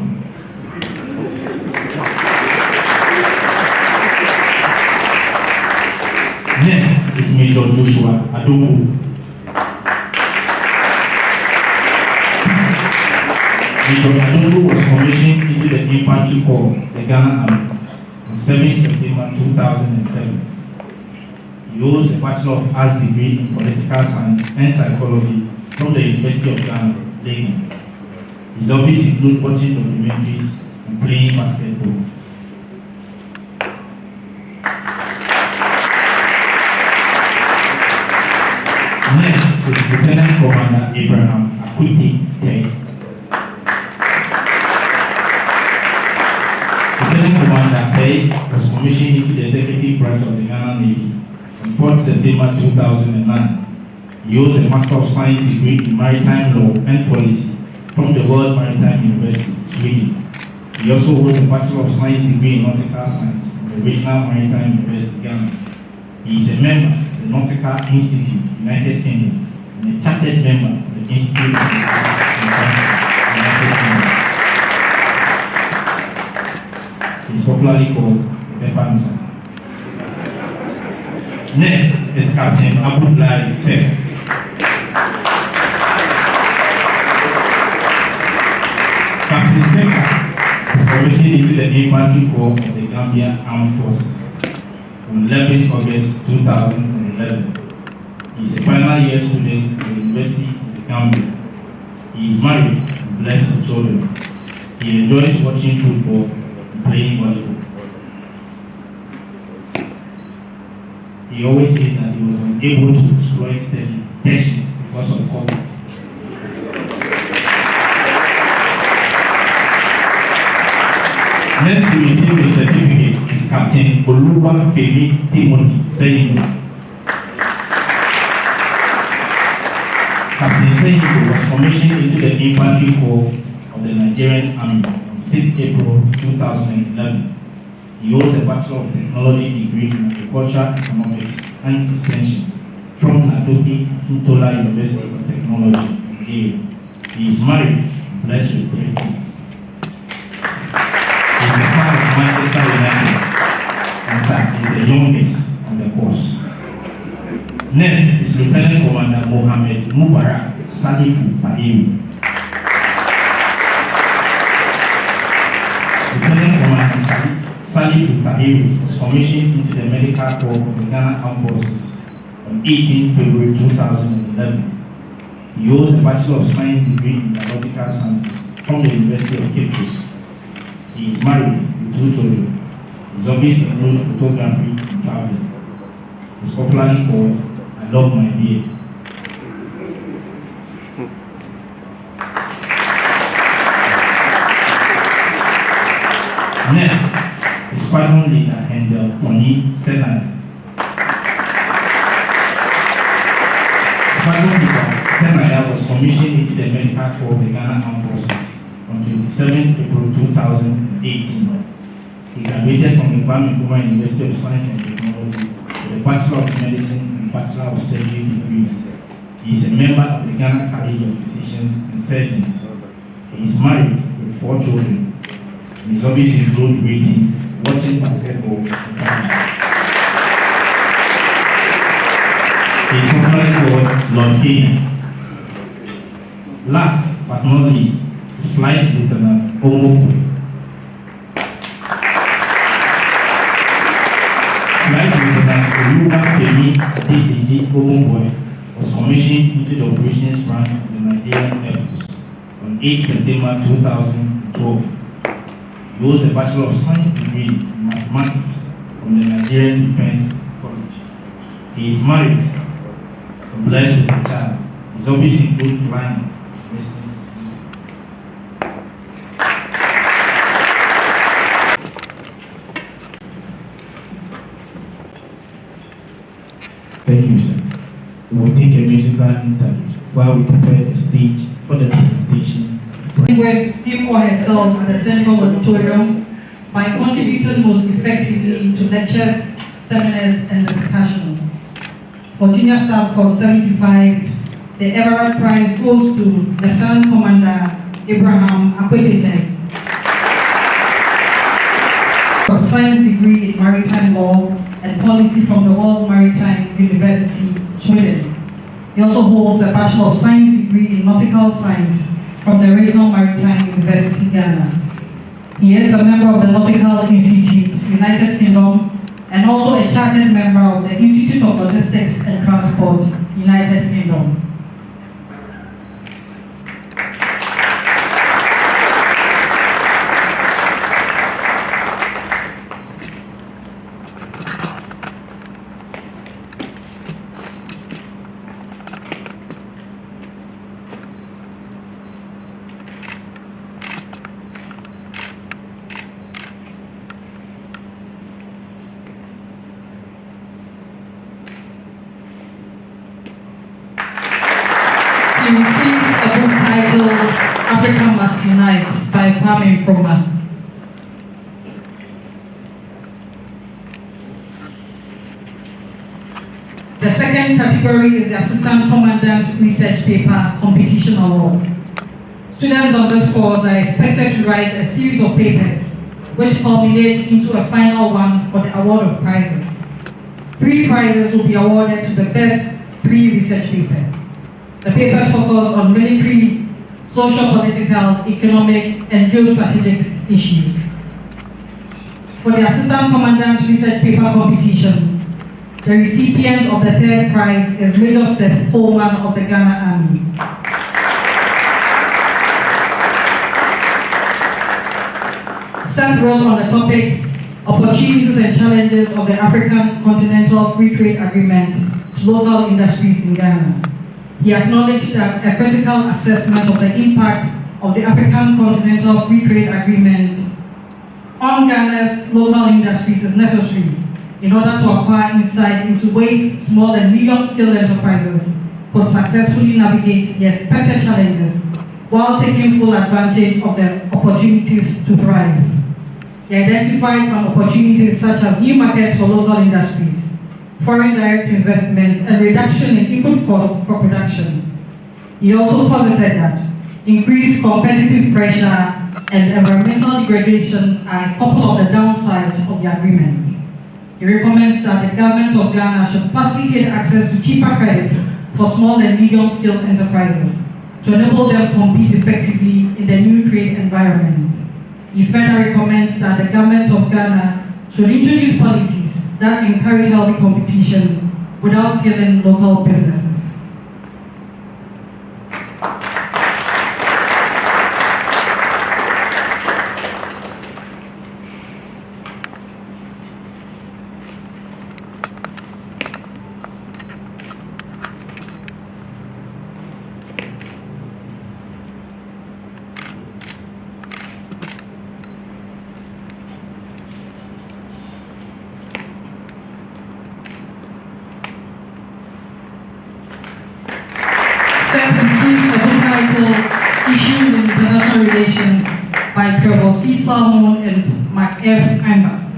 [SPEAKER 7] Next is Major Joshua Adobu. Major Adobu was commissioned into the Infantry Corps of the Ghana Army on 7 September 2007. He holds a Bachelor of Arts degree in Political Science and Psychology from the University of Ghana, Lagos. His hobbies include watching documentaries and playing basketball. Next is Lieutenant Commander Abraham Akwiti Tay. Lieutenant Commander Tay was commissioned into the executive branch of the Ghana Navy on 4th September 2009. He holds a Master of Science degree in Maritime Law and Policy from the World Maritime University, Sweden. He also holds a Bachelor of Science degree in Nautical Science from the Regional Maritime University, Ghana. He is a member of the Nautical Institute, United Kingdom, and a chartered member of the Institute of Physics and Transport, United Kingdom. He is popularly called Befanusa. Next is Captain Abdullahi Sek. Captain Seka was commissioned into the Infantry Corps of the Gambian Armed Forces on 11 August 2011. He is a final year student at the University of the Gambia. He is married and blessed with children. He enjoys watching football and playing volleyball. He always said that he was unable to exploit study because of COVID. Next to receive the certificate is Captain Oluwa Femi Timothy Seyingo. Captain Seyingo was commissioned into the Infantry Corps of the Nigerian Army on 6 April 2011. He holds a Bachelor of Technology degree in Agricultural Economics and Extension from Ladoke Kintola University of Technology, Nigeria. He is married and blessed with 3 kids. He is a fan of Manchester United and is the youngest on the course. Next is Lieutenant Commander Mohammed Mubarak Salifu Tahiru. Lieutenant Commander Salifu Tahiru was commissioned into the Medical Corps of the Ghana Armed Forces on 18 February 2011. He holds a Bachelor of Science degree in Biological Sciences from the University of Cape Coast. He is married with 2 children. His hobbies include photography and traveling. He is popularly called "I love my beard." Next is Squadron Leader Handel Tony Senada. Squadron Leader Senada was commissioned into the Medical Corps of the Ghana Armed Forces on 27 April 2018. He graduated from the Kwame Nkrumah University of Science and Technology with a Bachelor of Medicine and Bachelor of Surgery degrees. He is a member of the Ghana College of Physicians and Surgeons. He is married with 4 children. His hobbies include reading, watching basketball, and traveling. He is popularly called Lord Kenya. Last but not least is Flight Lieutenant Omoku. Flight Lieutenant Oluwa Femi Adedeji Omoboy was commissioned into the Operations Branch of the Nigerian Air Force on 8 September 2012. He holds a Bachelor of Science degree in Mathematics from the Nigerian Defense College. He is married and blessed with a child. His hobbies include flying, listening to music. Thank you, sir. We will take a musical interlude while we prepare the stage for the presentation.
[SPEAKER 2] Distinguished for herself at the Central Auditorium by contributing most effectively to lectures, seminars, and discussions. For Junior Staff Corps 75, the Everett Prize goes to Lieutenant Commander Abraham Akwetete. A science degree in maritime law and policy from the World Maritime University, Sweden. He also holds a Bachelor of Science degree in nautical science from the Regional Maritime University, Ghana. He is a member of the Nautical Institute, United Kingdom, and also a chartered member of the Institute of Logistics and Transport, United Kingdom. He receives a book titled Africa Must Unite by Kwame Nkrumah. The second category is the Assistant Commandant's Research Paper Competition Awards. Students of this course are expected to write a series of papers which culminate into a final one for the award of prizes. 3 prizes will be awarded to the best 3 research papers. The papers focus on military, socio-political, economic, and geostrategic issues. For the Assistant Commandant's Research Paper Competition, the recipient of the 3rd prize is Major Seth Coleman of the Ghana Army. Seth wrote on the topic, Opportunities and Challenges of the African Continental Free Trade Agreement to Local Industries in Ghana. He acknowledged that a critical assessment of the impact of the African Continental Free Trade Agreement on Ghana's local industries is necessary in order to acquire insight into ways small and medium-scale enterprises could successfully navigate the expected challenges while taking full advantage of the opportunities to thrive. He identified some opportunities such as new markets for local industries, foreign direct investment, and reduction in input costs for production. He also posited that increased competitive pressure and environmental degradation are a couple of the downsides of the agreement. He recommends that the government of Ghana should facilitate access to cheaper credit for small and medium-scale enterprises to enable them to compete effectively in the new trade environment. He further recommends that the government of Ghana should introduce policies that encourage healthy competition without killing local businesses. Issues in International Relations by Trevor C. Salmon and Mark F. Amber.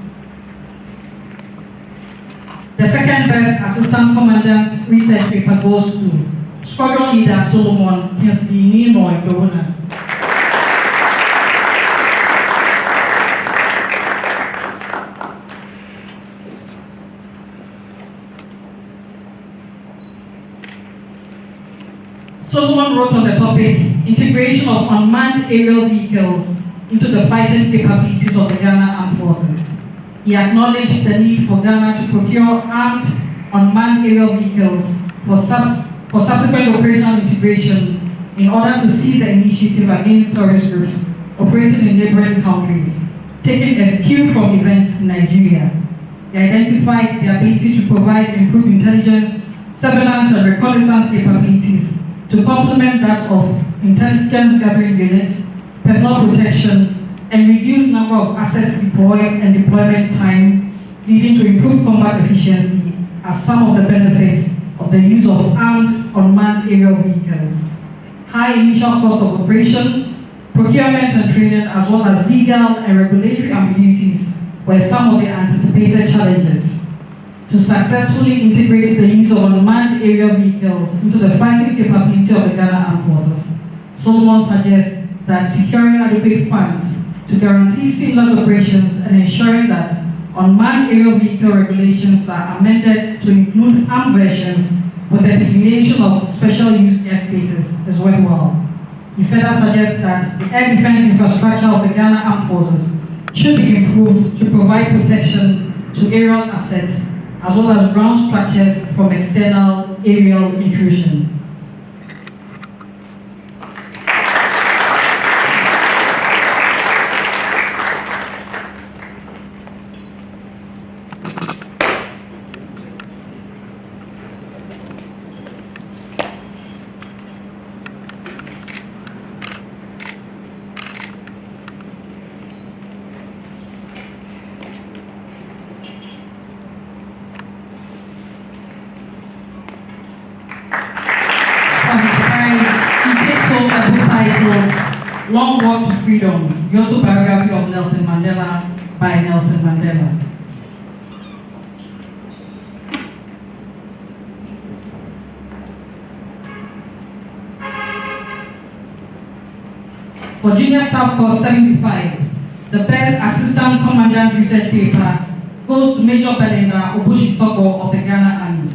[SPEAKER 2] The second best Assistant Commandant research paper goes to Squadron Leader Solomon Kinsley Ninoy Dona. Solomon wrote on the topic, integration of unmanned aerial vehicles into the fighting capabilities of the Ghana Armed Forces. He acknowledged the need for Ghana to procure armed unmanned aerial vehicles for subsequent operational integration in order to seize the initiative against terrorist groups operating in neighboring countries, taking a cue from events in Nigeria. He identified the ability to provide improved intelligence, surveillance and reconnaissance capabilities to complement that of intelligence gathering units, personal protection, and reduce number of assets deployed and deployment time, leading to improved combat efficiency as some of the benefits of the use of armed unmanned aerial vehicles. High initial cost of operation, procurement and training, as well as legal and regulatory ambiguities were some of the anticipated challenges. To successfully integrate the use of unmanned aerial vehicles into the fighting capability of the Ghana Armed Forces, Solomon suggests that securing adequate funds to guarantee seamless operations and ensuring that unmanned aerial vehicle regulations are amended to include armed versions with the delineation of special use airspaces is worthwhile. He further suggests that the air defense infrastructure of the Ghana Armed Forces should be improved to provide protection to aerial assets as well as ground structures from external aerial intrusion. Long Walk to Freedom, the Otu Barracks of Nelson Mandela by Nelson Mandela. For Junior Staff Course 75, the best Assistant Commandant research paper goes to Major Belinda Obushitogo of the Ghana Army.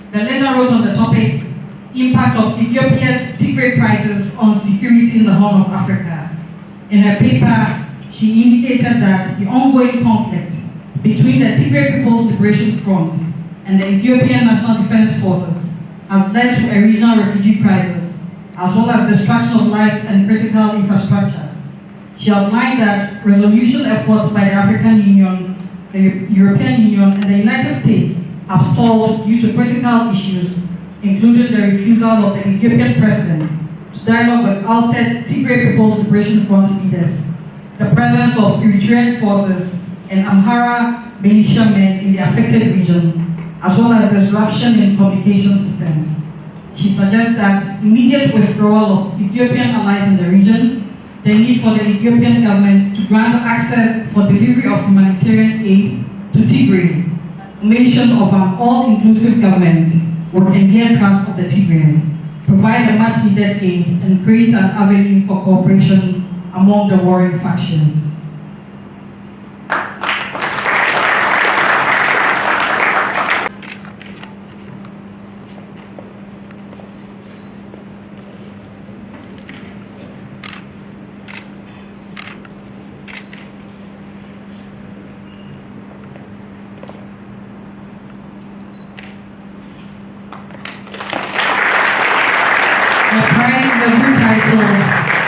[SPEAKER 2] Belinda wrote on the topic, Impact of Ethiopia's Tigray Crisis on Security in the Horn of Africa. In her paper, she indicated that the ongoing conflict between the Tigray People's Liberation Front and the Ethiopian National Defense Forces has led to a regional refugee crisis, as well as destruction of lives and critical infrastructure. She outlined that resolution efforts by the African Union, the European Union, and the United States have stalled due to critical issues, including the refusal of the Ethiopian president to dialogue with ousted Tigray People's Liberation Front leaders, the presence of Eritrean forces and Amhara militiamen in the affected region, as well as disruption in communication systems. She suggests that immediate withdrawal of Ethiopian allies in the region, the need for the Ethiopian government to grant access for delivery of humanitarian aid to Tigray, formation of an all-inclusive government would endear trust of the Tigrayans, provide a much-needed aid, and create an avenue for cooperation among the warring factions.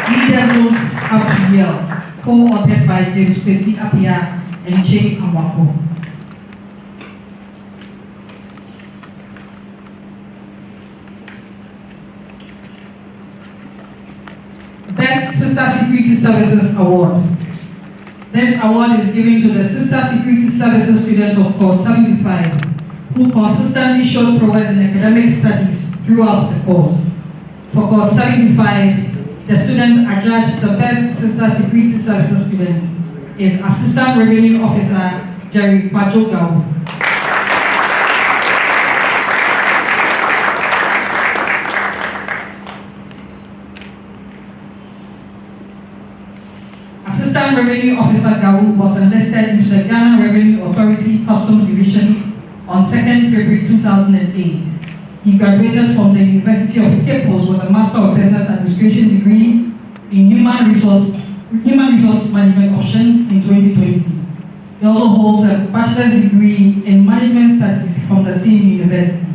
[SPEAKER 2] Leaders Don't Have to Yell, co-authored by JSC Apia and Che Amwako. Best Sister Security Services Award. This award is given to the Sister Security Services students of course 75 who consistently showed progress in academic studies throughout the course. For course 75, the students adjudged the best Sister Security Services student is Assistant Revenue Officer Jerry Pajogao. Assistant Revenue Officer Gawu was enlisted into the Ghana Revenue Authority Customs Division on 2nd February 2008. He graduated from the University of Cape Coast with a Master of Business Administration degree in Human Resource Management option in 2020. He also holds a bachelor's degree in Management Studies from the same university.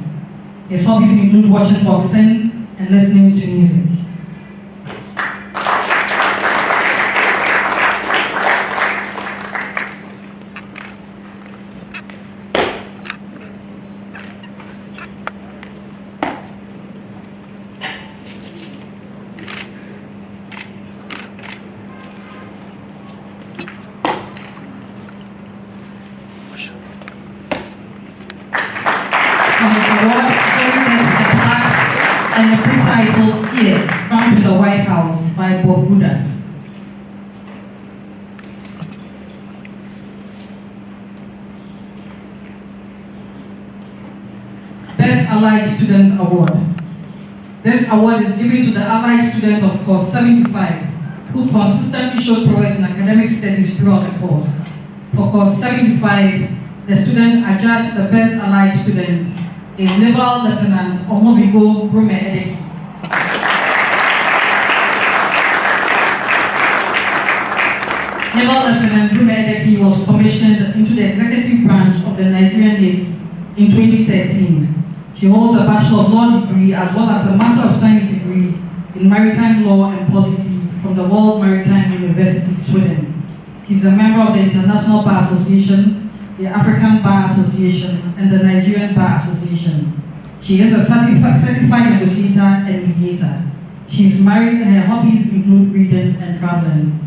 [SPEAKER 2] His hobbies include watching boxing and listening to music. And a book titled Here, Found in the White House by Bob Buddha. Best Allied Student Award. This award is given to the Allied student of course 75 who consistently showed progress in academic studies throughout the course. For course 75, the student adjudged the best Allied student is Naval Lieutenant Omovigo Brume Edeki. Naval Lieutenant Brume Edeki was commissioned into the executive branch of the Nigerian Navy in 2013. She holds a Bachelor of Law degree as well as a Master of Science degree in Maritime Law and Policy from the World Maritime University, Sweden. She's a member of the International Bar Association, the African Bar Association, and the Nigerian Bar Association. She is a certified negotiator and mediator. She is married and her hobbies include reading and traveling.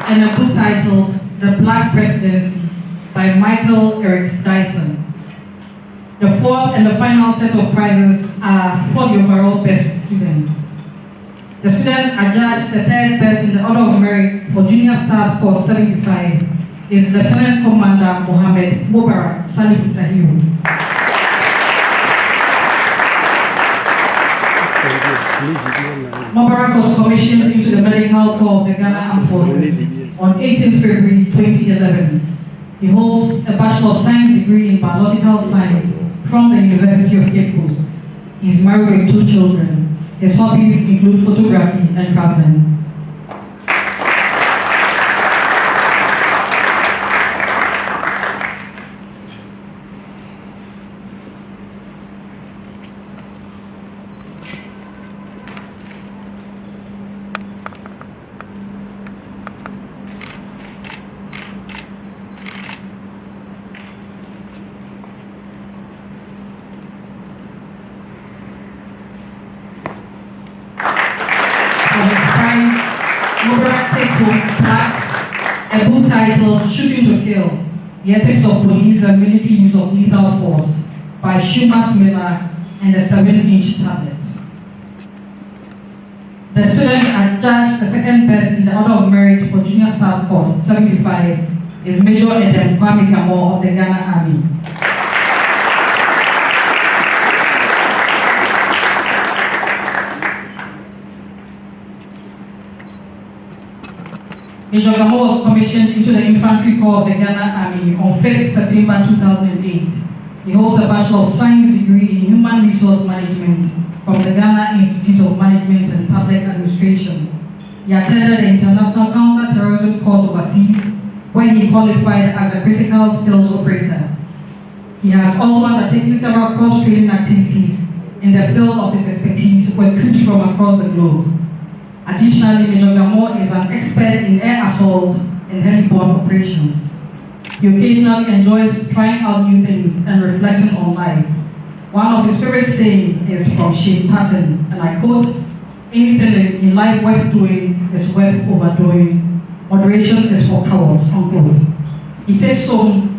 [SPEAKER 2] And a book titled The Black Presidency by Michael Eric Dyson. The fourth and the final set of prizes are for the overall best students. The students adjudged the third best in the order of merit for Junior Staff Course 75 is Lieutenant Commander Mohammed Mubarak Salifu Tahiru. Mubarak was commissioned into the Medical Corps of the Ghana Armed Forces on 18 February 2011. He holds a Bachelor of Science degree in Biological Science from the University of Cape Coast. He is married with 2 children. His hobbies include photography and traveling. of his prize, Otu Barracks takes home a plaque, a book titled Shooting to Kill, The Ethics of Police and Military Use of Lethal Force by Shumas Miller and a 7-inch tablet. The student adjudged the second best in the order of merit for junior staff course 75 is Major Edem Kwame Kamo of the Ghana Army. Major Kamo was commissioned into the Infantry Corps of the Ghana Army on 5th September 2008. He holds a Bachelor of Science degree in Human Resource Management from the Ghana Institute of Management and Public Administration. He attended the International Counter-Terrorism course overseas, where he qualified as a critical skills operator. He has also undertaken several cross-training activities in the field of his expertise with troops from across the globe. Additionally, Major Gamo is an expert in air assault and heliborne operations. He occasionally enjoys trying out new things and reflecting on life. One of his favorite sayings is from Shane Patton, and I quote, "Anything in life worth doing is worth overdoing. Moderation is for cowards," unquote. He takes home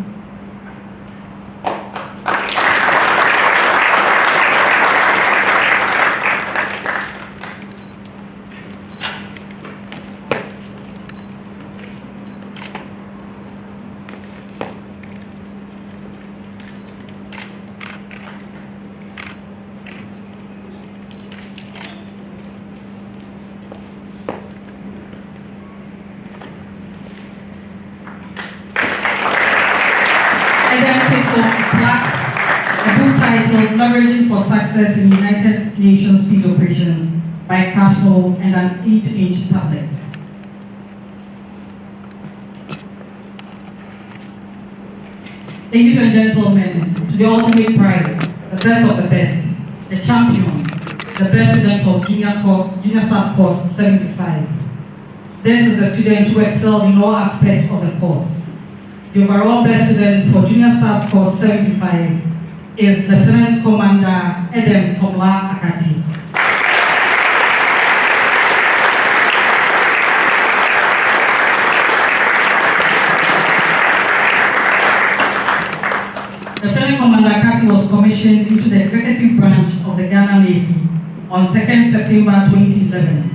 [SPEAKER 2] Leveraging for Success in United Nations Peace Operations by Castle and an 8-inch tablet. Ladies and gentlemen, to the ultimate prize, the best of the best, the champion, the best student of Junior Staff Course 75. This is the student who excelled in all aspects of the course. The overall best student for Junior Staff Course 75 is Lieutenant Commander Edem Tomla Akati. Lieutenant Commander Akati was commissioned into the executive branch of the Ghana Navy on 2nd September 2011.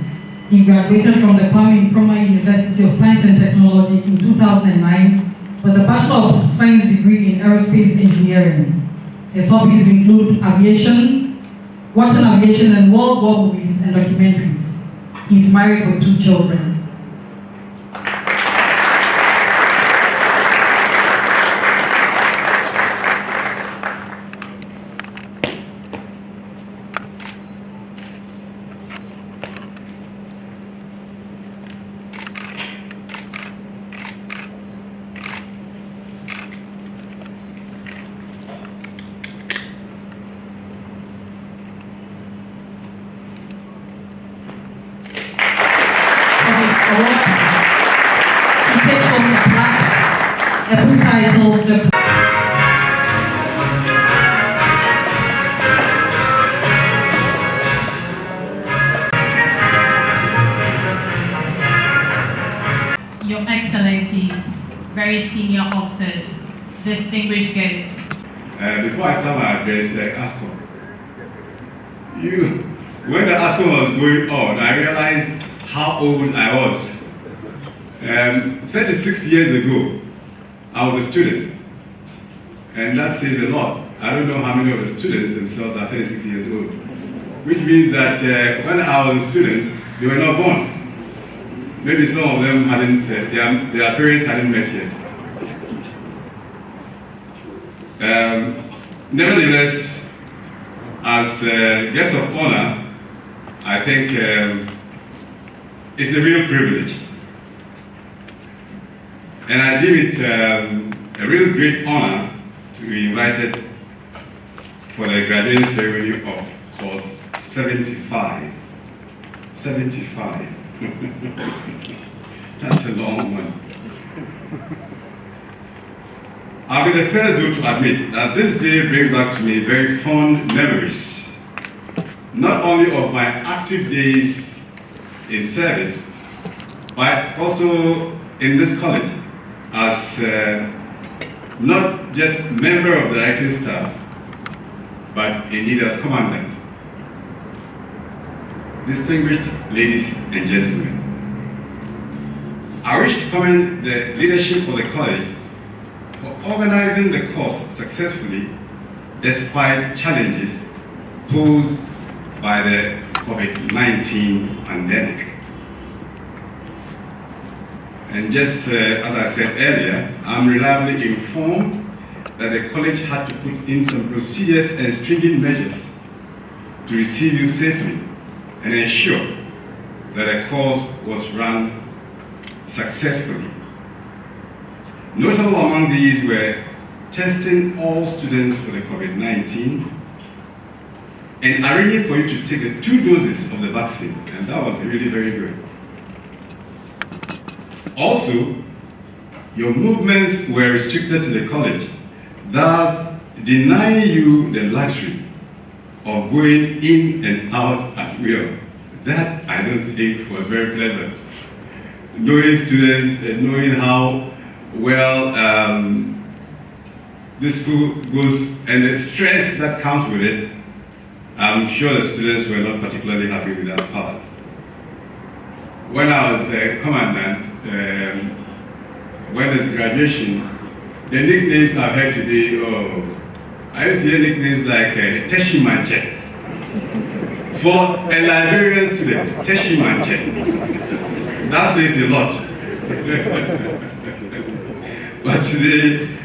[SPEAKER 2] He graduated from the Kwame Nkrumah University of Science and Technology in 2009 with a Bachelor of Science degree in Aerospace Engineering. His hobbies include aviation, watching aviation and World War movies and documentaries. He's married with 2 children. He takes home the plaque, a book titled
[SPEAKER 8] Your Excellencies, very senior officers, distinguished guests.
[SPEAKER 1] Before I start my address, ASCOM. When the ASCOM was going on, I realized how old I was. 36 years ago, I was a student. And that says a lot. I don't know how many of the students themselves are 36 years old. Which means that when I was a student, they were not born. Maybe some of them hadn't, their parents hadn't met yet. Nevertheless, as a guest of honor, I think it's a real privilege. And I deem it a real great honor to be invited for the graduation ceremony of course 75. 75. That's a long one. I'll be the first to admit that this day brings back to me very fond memories, not only of my active days
[SPEAKER 9] in service, but also in this college as not just member of the directing staff, but indeed as commandant. Distinguished ladies and gentlemen, I wish to commend the leadership of the college for organizing the course successfully despite challenges posed by the COVID-19 pandemic. And just as I said earlier, I'm reliably informed that the college had to put in some procedures and stringent measures to receive you safely and ensure that the course was run successfully. Notable among these were testing all students for the COVID-19 and arranging for you to take the 2 doses of the vaccine, and that was really very good. Also, your movements were restricted to the college, thus denying you the luxury of going in and out at will. That, I don't think, was very pleasant. Knowing students and knowing how well this school goes and the stress that comes with it, I'm sure the students were not particularly happy with that part. When I was a commandant, when there's graduation, the nicknames I've heard today, I used to hear nicknames like Teshimanche. For a Liberian student, Teshimanche. That says a lot. But today,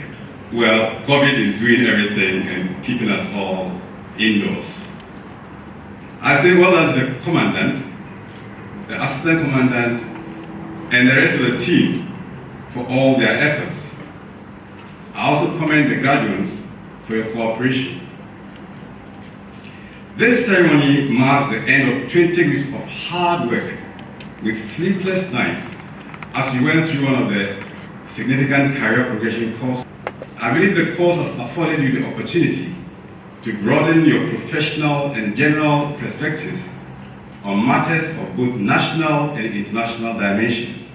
[SPEAKER 9] well, COVID is doing everything and keeping us all indoors. I say well done to the commandant, the assistant commandant, and the rest of the team for all their efforts. I also commend the graduates for your cooperation. This ceremony marks the end of 20 weeks of hard work with sleepless nights as you went through one of the significant career progression courses. I believe the course has afforded you the opportunity to broaden your professional and general perspectives on matters of both national and international dimensions.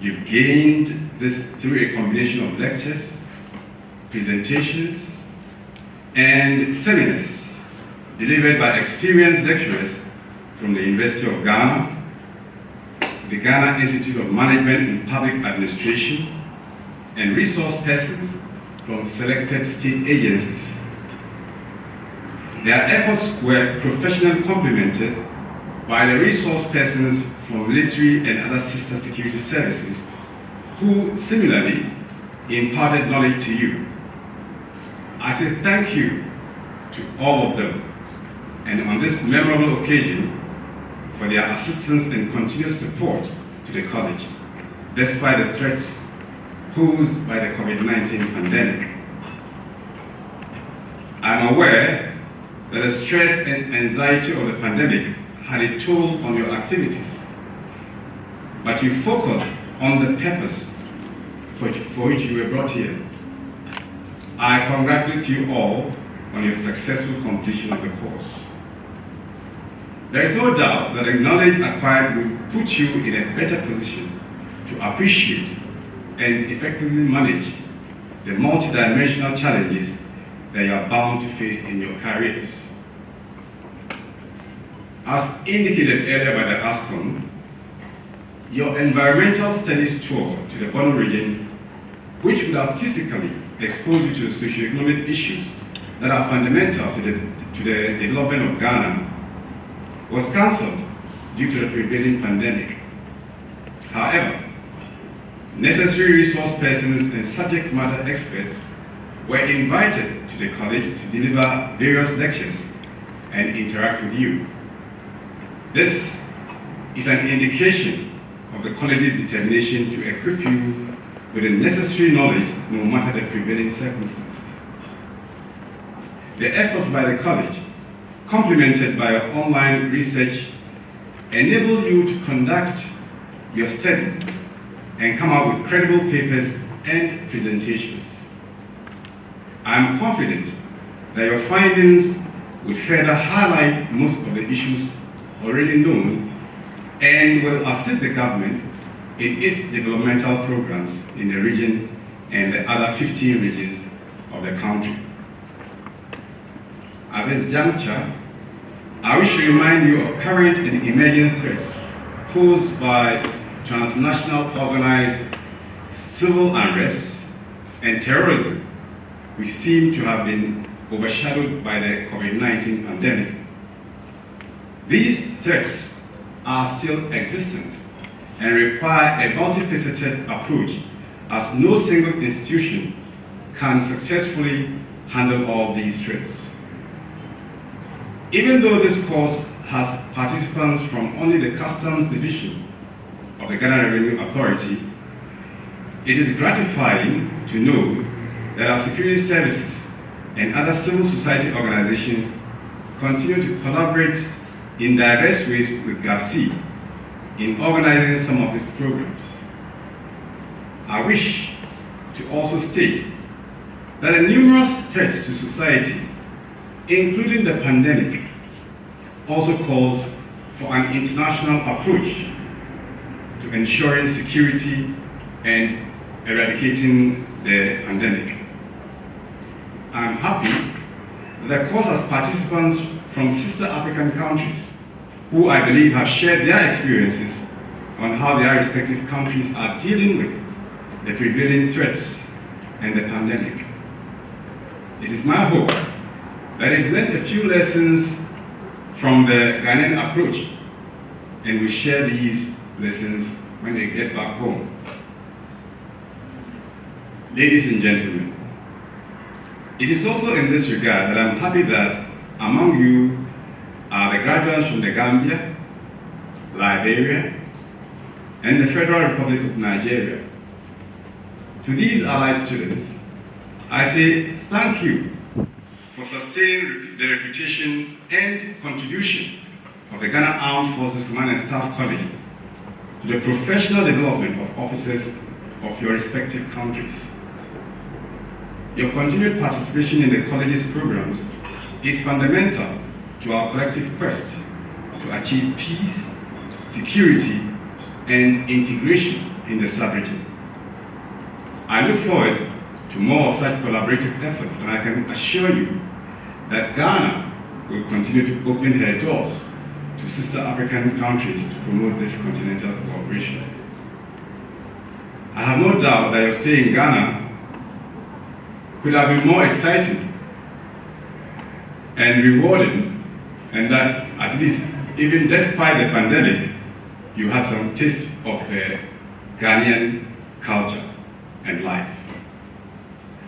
[SPEAKER 9] You've gained this through a combination of lectures, presentations, and seminars delivered by experienced lecturers from the University of Ghana, the Ghana Institute of Management and Public Administration, and resource persons from selected state agencies. Their efforts were professionally complemented by the resource persons from military and other sister security services who similarly imparted knowledge to you. I say thank you to all of them, and on this memorable occasion for their assistance and continuous support to the college, despite the threats posed by the COVID-19 pandemic. I'm aware that the stress and anxiety of the pandemic had a toll on your activities, but you focused on the purpose for which you were brought here. I congratulate you all on your successful completion of the course. There is no doubt that the knowledge acquired will put you in a better position to appreciate and effectively manage the multidimensional challenges that you are bound to face in your careers. As indicated earlier by the ASCON, your environmental studies tour to the Bono region, which would have physically exposed you to the socioeconomic issues that are fundamental to the development of Ghana, was cancelled due to the prevailing pandemic. However, necessary resource persons and subject matter experts were invited to the college to deliver various lectures and interact with you. This is an indication of the college's determination to equip you with the necessary knowledge no matter the prevailing circumstances. The efforts by the college, complemented by your online research, enable you to conduct your study and come out with credible papers and presentations. I am confident that your findings would further highlight most of the issues already known and will assist the government in its developmental programs in the region and the other 15 regions of the country. At this juncture, I wish to remind you of current and emerging threats posed by transnational organized civil unrest and terrorism, which seem to have been overshadowed by the COVID-19 pandemic. These threats are still existent and require a multifaceted approach, as no single institution can successfully handle all these threats. Even though this course has participants from only the Customs Division of the Ghana Revenue Authority, it is gratifying to know that our security services and other civil society organizations continue to collaborate in diverse ways with GAFCSC in organizing some of its programs. I wish to also state that the numerous threats to society, including the pandemic, also calls for an international approach to ensuring security and eradicating the pandemic. I'm happy that the course has participants from sister African countries who I believe have shared their experiences on how their respective countries are dealing with the prevailing threats and the pandemic. It is my hope that they blend a few lessons from the Ghanaian approach and we share these lessons when they get back home. Ladies and gentlemen, it is also in this regard that I'm happy that among you are the graduates from the Gambia, Liberia, and the Federal Republic of Nigeria. To these allied students, I say thank you for sustaining the reputation and contribution of the Ghana Armed Forces Command and Staff College to the professional development of officers of your respective countries. Your continued participation in the college's programs is fundamental to our collective quest to achieve peace, security, and integration in the sub-region. I look forward to more such collaborative efforts, and I can assure you that Ghana will continue to open her doors to sister African countries to promote this continental cooperation. I have no doubt that your stay in Ghana could have been more exciting and rewarding, and that at least, even despite the pandemic, you had some taste of Ghanaian culture and life.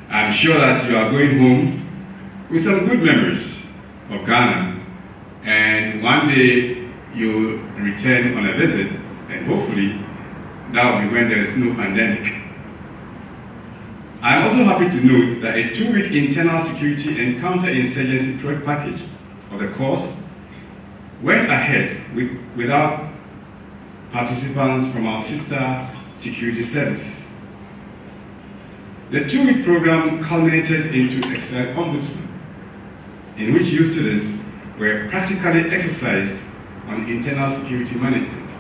[SPEAKER 9] I'm sure that you are going home with some good memories of Ghana, and one day you'll return on a visit, and hopefully that will be when there is no pandemic. I'm also happy to note that a 2-week internal security and counter-insurgency package of the course went ahead without participants from our sister security services. The 2-week program culminated into Exercise Ombudsman, in which you students were practically exercised on internal security management.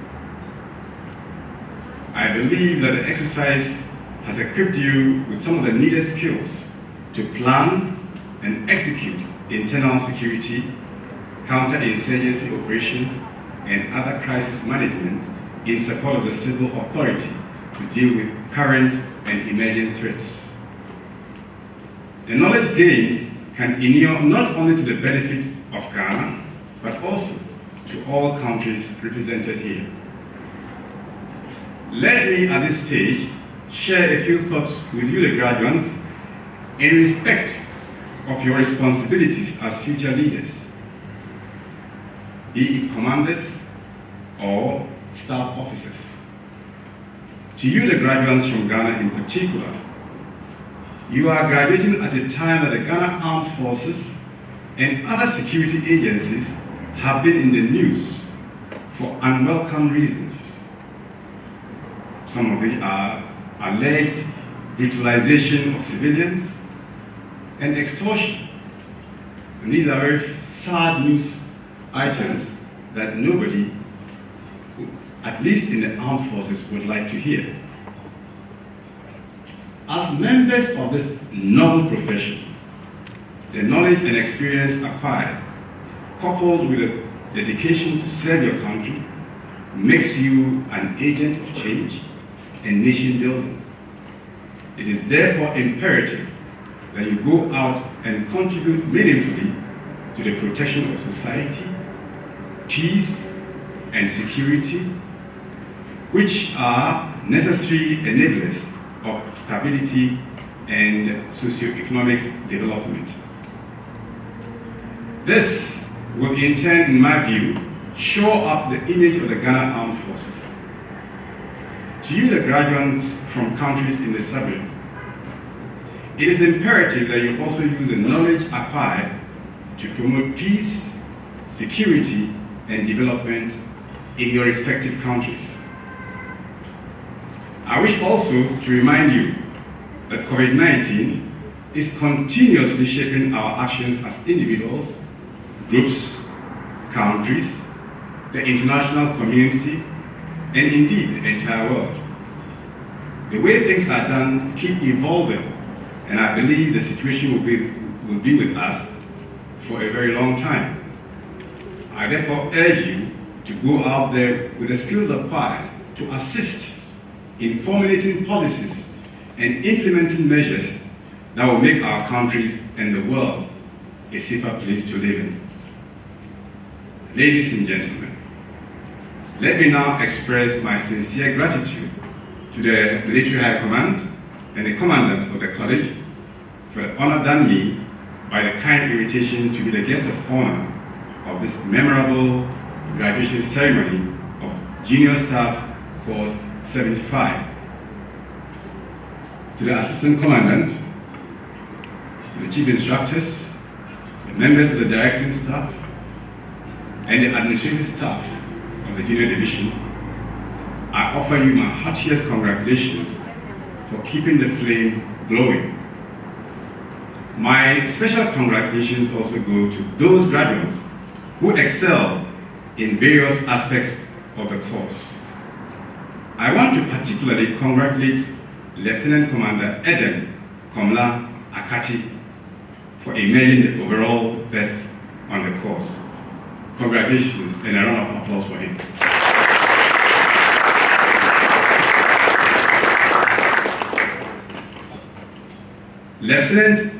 [SPEAKER 9] I believe that the exercise has equipped you with some of the needed skills to plan and execute internal security, counter-insurgency operations, and other crisis management in support of the civil authority to deal with current and emerging threats. The knowledge gained can inure not only to the benefit of Ghana, but also to all countries represented here. Let me at this stage share a few thoughts with you, the graduates, in respect of your responsibilities as future leaders, be it commanders or staff officers. To you, the graduates from Ghana in particular, you are graduating at a time that the Ghana Armed Forces and other security agencies have been in the news for unwelcome reasons. Some of them are alleged brutalization of civilians and extortion. And these are very sad news items that nobody at least in the armed forces, would like to hear. As members of this noble profession, the knowledge and experience acquired, coupled with the dedication to serve your country, makes you an agent of change and nation building. It is therefore imperative that you go out and contribute meaningfully to the protection of society, peace, and security, which are necessary enablers of stability and socio-economic development. This will in turn, in my view, shore up the image of the Ghana Armed Forces. To you, the graduates from countries in the sub-region, it is imperative that you also use the knowledge acquired to promote peace, security, and development in your respective countries. I wish also to remind you that COVID-19 is continuously shaping our actions as individuals, groups, countries, the international community, and indeed the entire world. The way things are done keep evolving, and I believe the situation will be with us for a very long time. I therefore urge you to go out there with the skills acquired to assist in formulating policies and implementing measures that will make our countries and the world a safer place to live in. Ladies and gentlemen, let me now express my sincere gratitude to the Military High Command and the Commandant of the College for the honor done me by the kind invitation to be the guest of honor of this memorable graduation ceremony of Junior Staff Course 75. To the Assistant Commandant, to the Chief Instructors, the members of the directing staff, and the administrative staff of the Junior Division, I offer you my heartiest congratulations for keeping the flame glowing. My special congratulations also go to those graduates who excelled in various aspects of the course. I want to particularly congratulate Lieutenant Commander Eden Komla Akati for emerging the overall best on the course. Congratulations and a round of applause for him. Lieutenant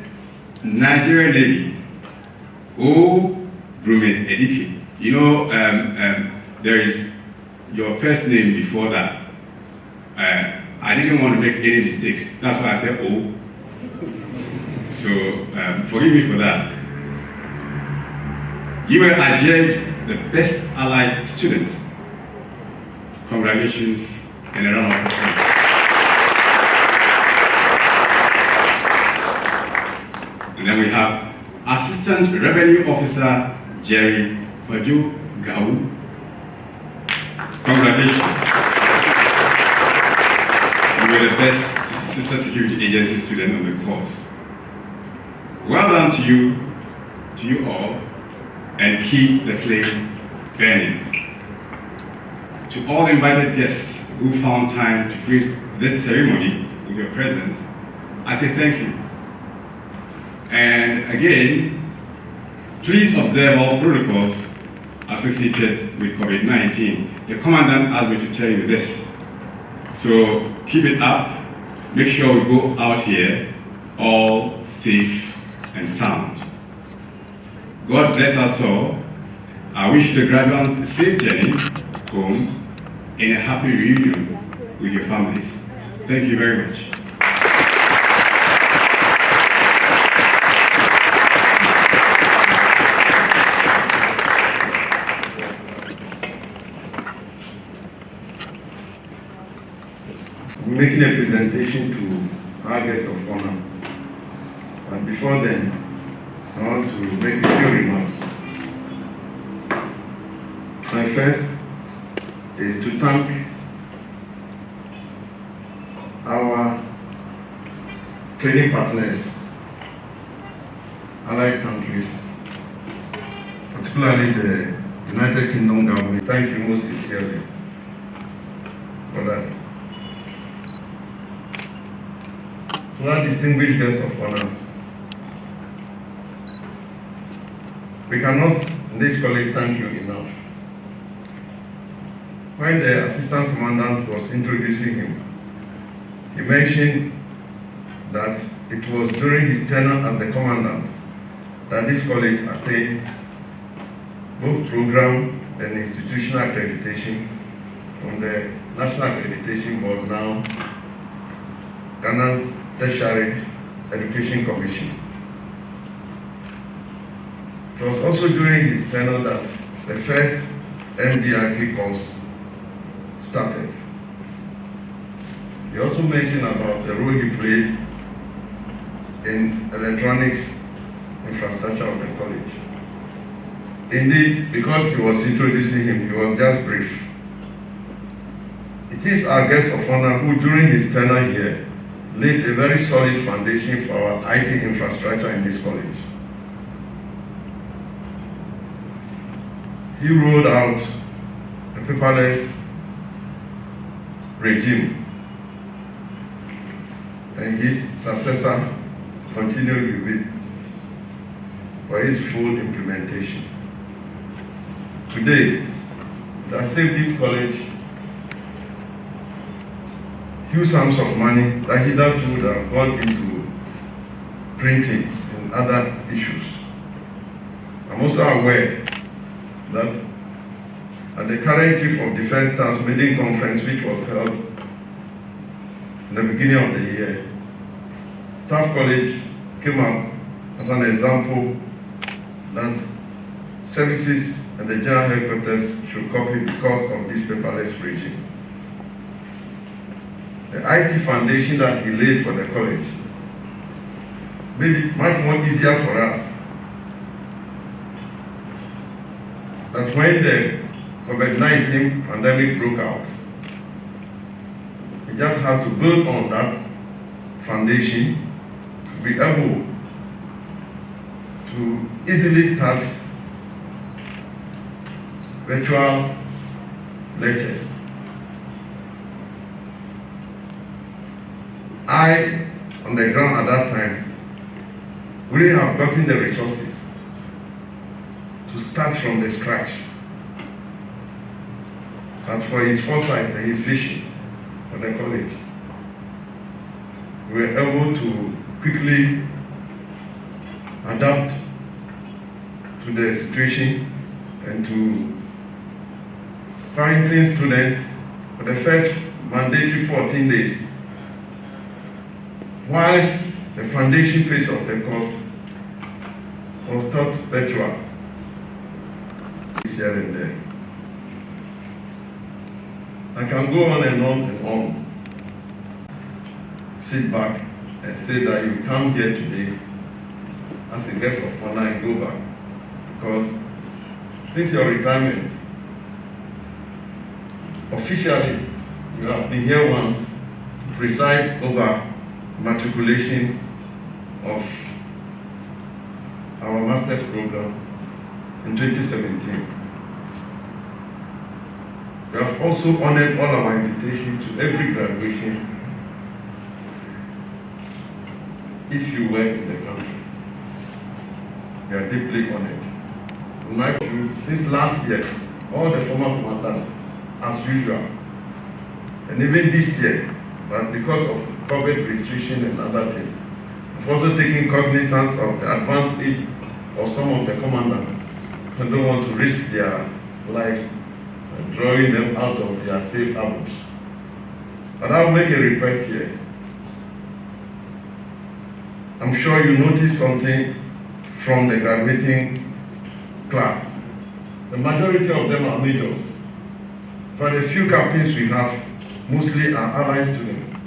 [SPEAKER 9] Nigeria Navy, O. Brumen Edike. You know, there is your first name before that. I didn't want to make any mistakes. That's why I said O. So forgive me for that. You were adjudged the best allied student. Congratulations and a round of applause. And then we have Assistant Revenue Officer Jerry Padu Gau. Congratulations. You were the best Sister Security Agency student on the course. Well done to you all, and keep the flame burning. To all invited guests who found time to grace this ceremony with your presence, I say thank you. And again, please observe all protocols associated with COVID-19. The Commandant asked me to tell you this. So keep it up. Make sure we go out here all safe and sound. God bless us all. I wish the graduates a safe journey home and a happy reunion with your families. Thank you very much.
[SPEAKER 6] I'm making a presentation to our guest of honor. And before then, I want to make a few remarks. My first is to thank our training partners, allied countries, particularly the United Kingdom government. Thank you most sincerely for that. To our distinguished guests of honor, we cannot in this college thank you enough. When the assistant commandant was introducing him, he mentioned that it was during his tenure as the commandant that this college attained both program and institutional accreditation from the National Accreditation Board, now Ghana Tertiary Education Commission. It was also during his tenure that the first MDRP course started. He also mentioned about the role he played in electronics infrastructure of the college. Indeed, because he was introducing him, he was just brief. It is our guest of honor who, during his tenure here, laid a very solid foundation for our IT infrastructure in this college. He rolled out a paperless regime, and his successor continued with it for his full implementation. Today, it has saved this college huge sums of money that hitherto would have gone into printing and other issues. I'm also aware that at the current Chief of Defense Staff's meeting conference, which was held in the beginning of the year, Staff College came up as an example that services and the general headquarters should copy because of this paperless regime. The IT foundation that he laid for the college made it much more easier for us that when the COVID-19 pandemic broke out, we just had to build on that foundation to be able to easily start virtual lectures. I, on the ground at that time, wouldn't have gotten the resources to start from the scratch. But for his foresight and his vision for the college, we were able to quickly adapt to the situation and to quarantine students for the first mandatory 14 days, whilst the foundation phase of the course was taught virtual here and there. I can go on and on and on. Sit back and say that you come here today as a guest of honor and go back. Because since your retirement, officially, you have been here once to preside over matriculation of our master's program in 2017. We have also honored all our invitations to every graduation if you were in the country. We are deeply honored. In my view, since last year, all the former commandants, as usual, and even this year, but because of COVID restriction and other things, we've also taken cognizance of the advanced age of some of the commandants who don't want to risk their life drawing them out of their safe harbors. But I'll make a request here. I'm sure you noticed something from the graduating class. The majority of them are majors. For the few captains we have, mostly are allied students.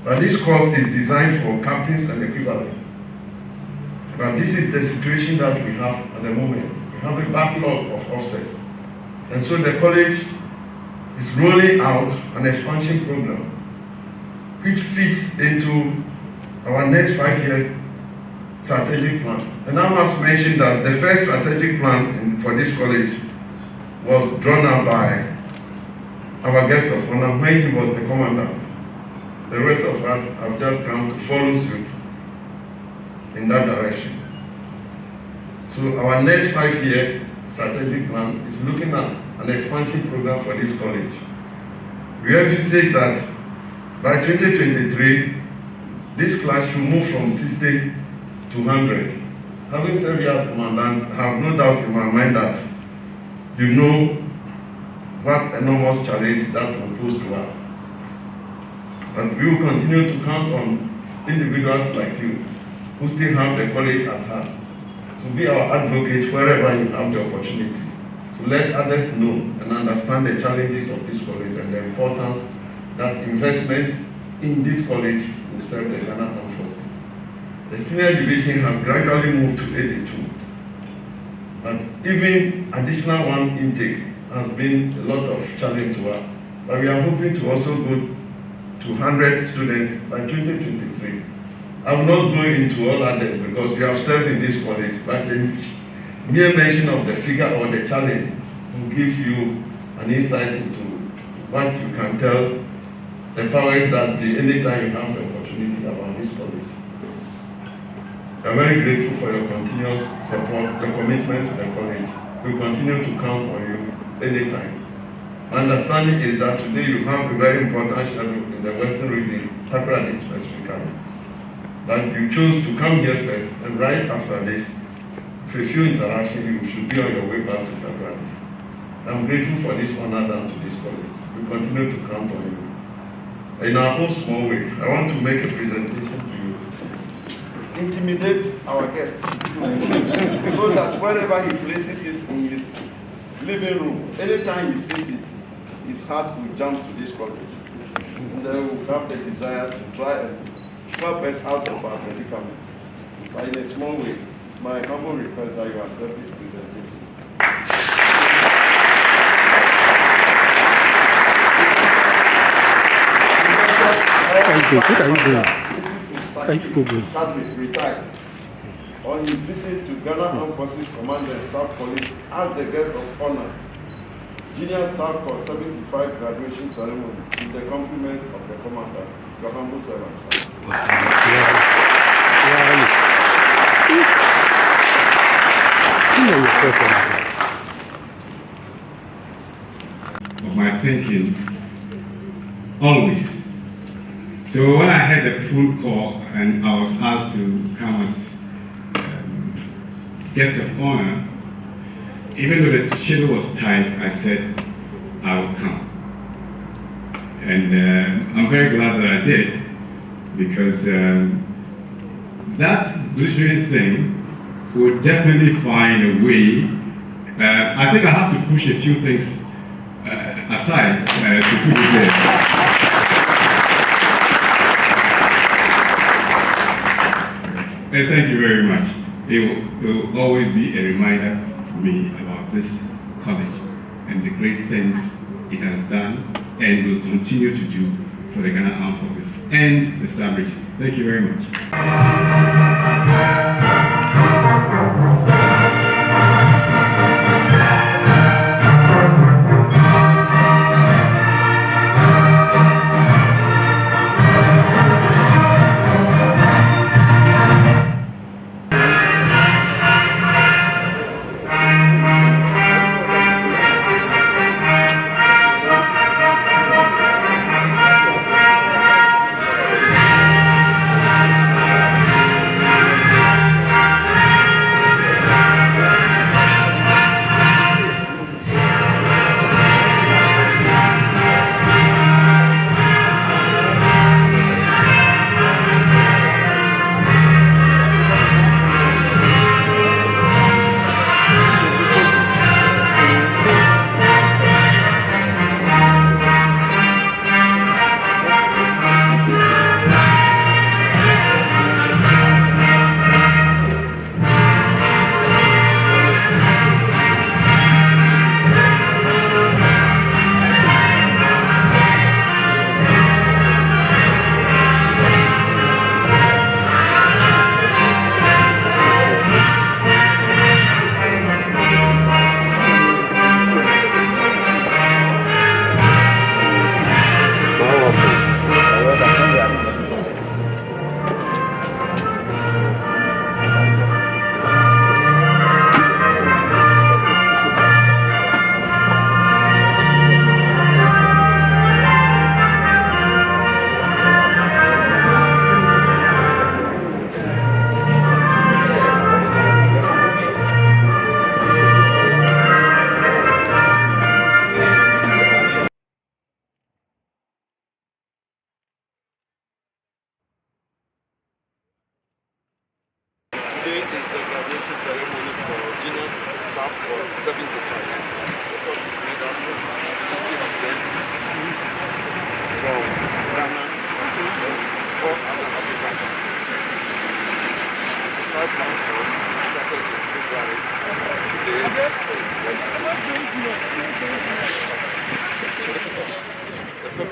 [SPEAKER 6] But this course is designed for captains and equivalent. But this is the situation that we have at the moment. We have a backlog of officers. And so the college is rolling out an expansion program which fits into our next 5-year strategic plan. And I must mention that the first strategic plan for this college was drawn up by our guest of honor when he was the commandant. The rest of us have just come to follow suit in that direction. So our next 5-year strategic plan is looking at an expansion program for this college. We envisage that by 2023, this class should move from 60 to 100. Having served as commandant, I have no doubt in my mind that you know what enormous challenge that will pose to us. But we will continue to count on individuals like you who still have the college at heart to be our advocates wherever you have the opportunity, to let others know and understand the challenges of this college and the importance that investment in this college will serve the Ghana Armed Forces. The senior division has gradually moved to 82, but even additional one intake has been a lot of challenge to us. But we are hoping to also go to 100 students by 2023. I will not go into all others because we have served in this college, but the mere mention of the figure or the challenge will give you an insight into what you can tell the powers that be anytime you have the opportunity about this college. We are very grateful for your continuous support, your commitment to the college. We continue to count on you anytime. My understanding is that today you have a very important schedule in the Western region, Accra specifically. But you chose to come here first, and right after this, with a few interactions, you should be on your way back to Accra. I'm grateful for this honor done to this college. We continue to count on you. In our own small way, I want to make a presentation to you. Intimidate our guest so that wherever he places it in his living room, anytime he sees it, his heart will jump to this college. And then we will have the desire to try and help us out of our predicament. But in a small way, my humble request that you accept this presentation.
[SPEAKER 1] Thank you. What are you doing? Thank you.
[SPEAKER 6] Retired. On his visit to Ghana Armed Forces Command and Staff College as the guest of honor, Junior Staff Corps 75 graduation ceremony with the compliments of the commander, your humble servant.
[SPEAKER 9] Of my thinking, always. So when I had the phone call and I was asked to come as guest of honor, even though the schedule was tight, I said I will come. And I'm very glad that I did, because that glittering thing will definitely find a way. I think I have to push a few things aside to put it there. And thank you very much. It will always be a reminder for me about this college and the great things it has done and will continue to do for the Ghana Armed Forces and the South region. Thank you very much.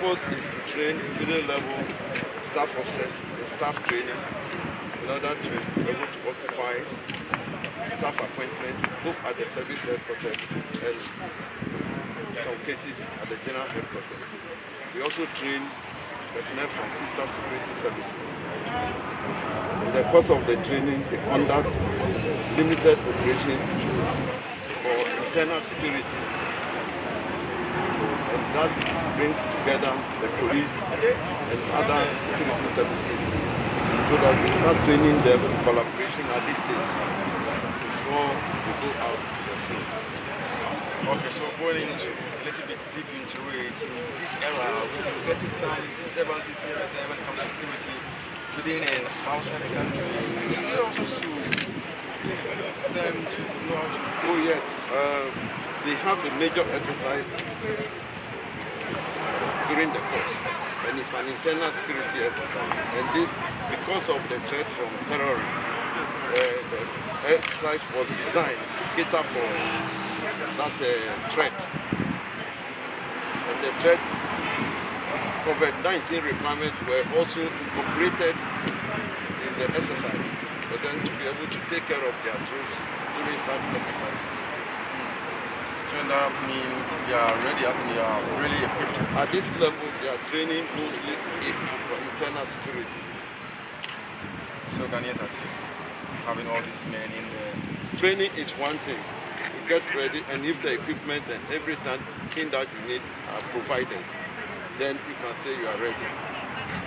[SPEAKER 1] purpose is to train middle-level staff officers, the staff training, in order to be able to occupy staff appointments both at the service headquarters and in some cases at the general headquarters. We also train personnel from sister security services. In the course of the training, they conduct limited operations for internal security, and that brings together the police and other security services so that we start training them in collaboration at this stage before we go out to the field.
[SPEAKER 10] Okay, so going into a little bit deep into it, in this era, we're getting some disturbances here and there when it comes to security within and outside the country. Is it also to them to go out to...
[SPEAKER 1] Oh yes, they have a major exercise during the course, and it's an internal security exercise. And this, because of the threat from terrorists, the exercise was designed to cater for that threat. And the threat COVID-19 requirements were also incorporated in the exercise for them to be able to take care of their troops during such exercises.
[SPEAKER 10] So that means they are ready, as in they are really equipped.
[SPEAKER 1] At this level, their training mostly is for internal security.
[SPEAKER 10] So Ghanaians are still having all these men in there.
[SPEAKER 1] Training is one thing. You get ready, and if the equipment and everything that you need are provided, then you can say you are ready.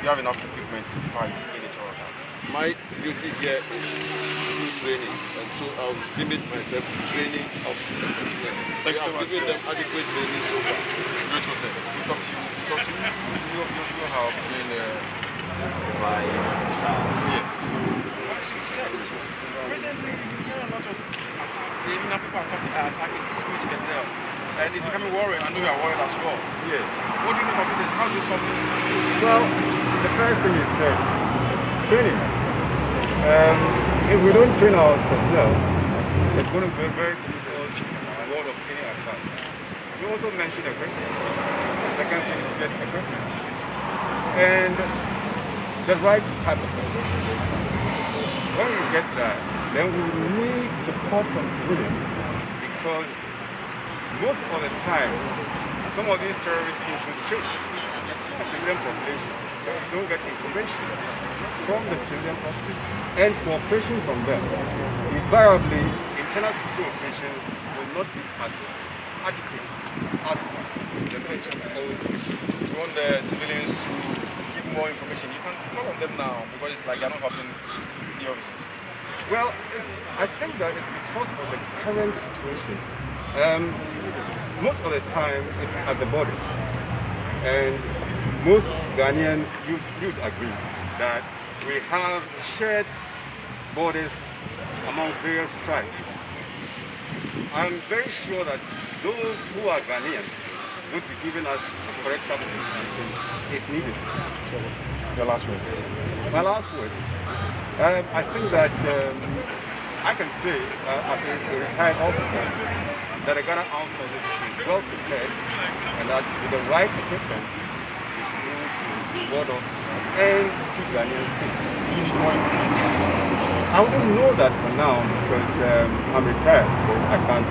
[SPEAKER 10] You have enough equipment to fight in each other.
[SPEAKER 1] My duty here is to do training, and so I will limit myself to training of the personnel.
[SPEAKER 10] Thank you so much.
[SPEAKER 1] Giving them adequate training so far.
[SPEAKER 10] Grateful, sir. We'll talk to you. You have been yes. Recently, you hear a lot of people attacking the security personnel, and it's becoming worrying. I know you are worried as well.
[SPEAKER 11] Yes.
[SPEAKER 10] What do you think of this? How do you solve this?
[SPEAKER 11] Well, the first thing is training. If we don't train our personnel, it's going to be very difficult word of any attack. You also mentioned equipment. The second thing is get equipment. And the right type of equipment. When we get that, then we need support from civilians, because most of the time, some of these terrorists infiltrate the civilian population, so we don't get information from the civilian forces and cooperation from them. Invariably, internal security operations will not be as adequate as the military always wish.
[SPEAKER 10] You want the civilians to give more information. You can call on them now because it's like they're not helping the officers.
[SPEAKER 11] Well, I think that it's because of the current situation. Most of the time, it's at the borders. And most Ghanaians, you'd agree that we have shared borders among various tribes. I'm very sure that those who are Ghanaian would be giving us correct information if needed.
[SPEAKER 10] Your last words.
[SPEAKER 11] My last words. I think that I can say, as a retired officer, that the Ghana Armed Forces is well prepared, and that with the right equipment, we should be able to ward off and keep Ghanaians safe.
[SPEAKER 10] You need more information.
[SPEAKER 11] I wouldn't know that for now because I'm retired, so I can't.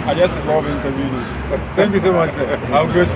[SPEAKER 10] I just love interviewing you.
[SPEAKER 11] Thank you so much, sir. I'm good.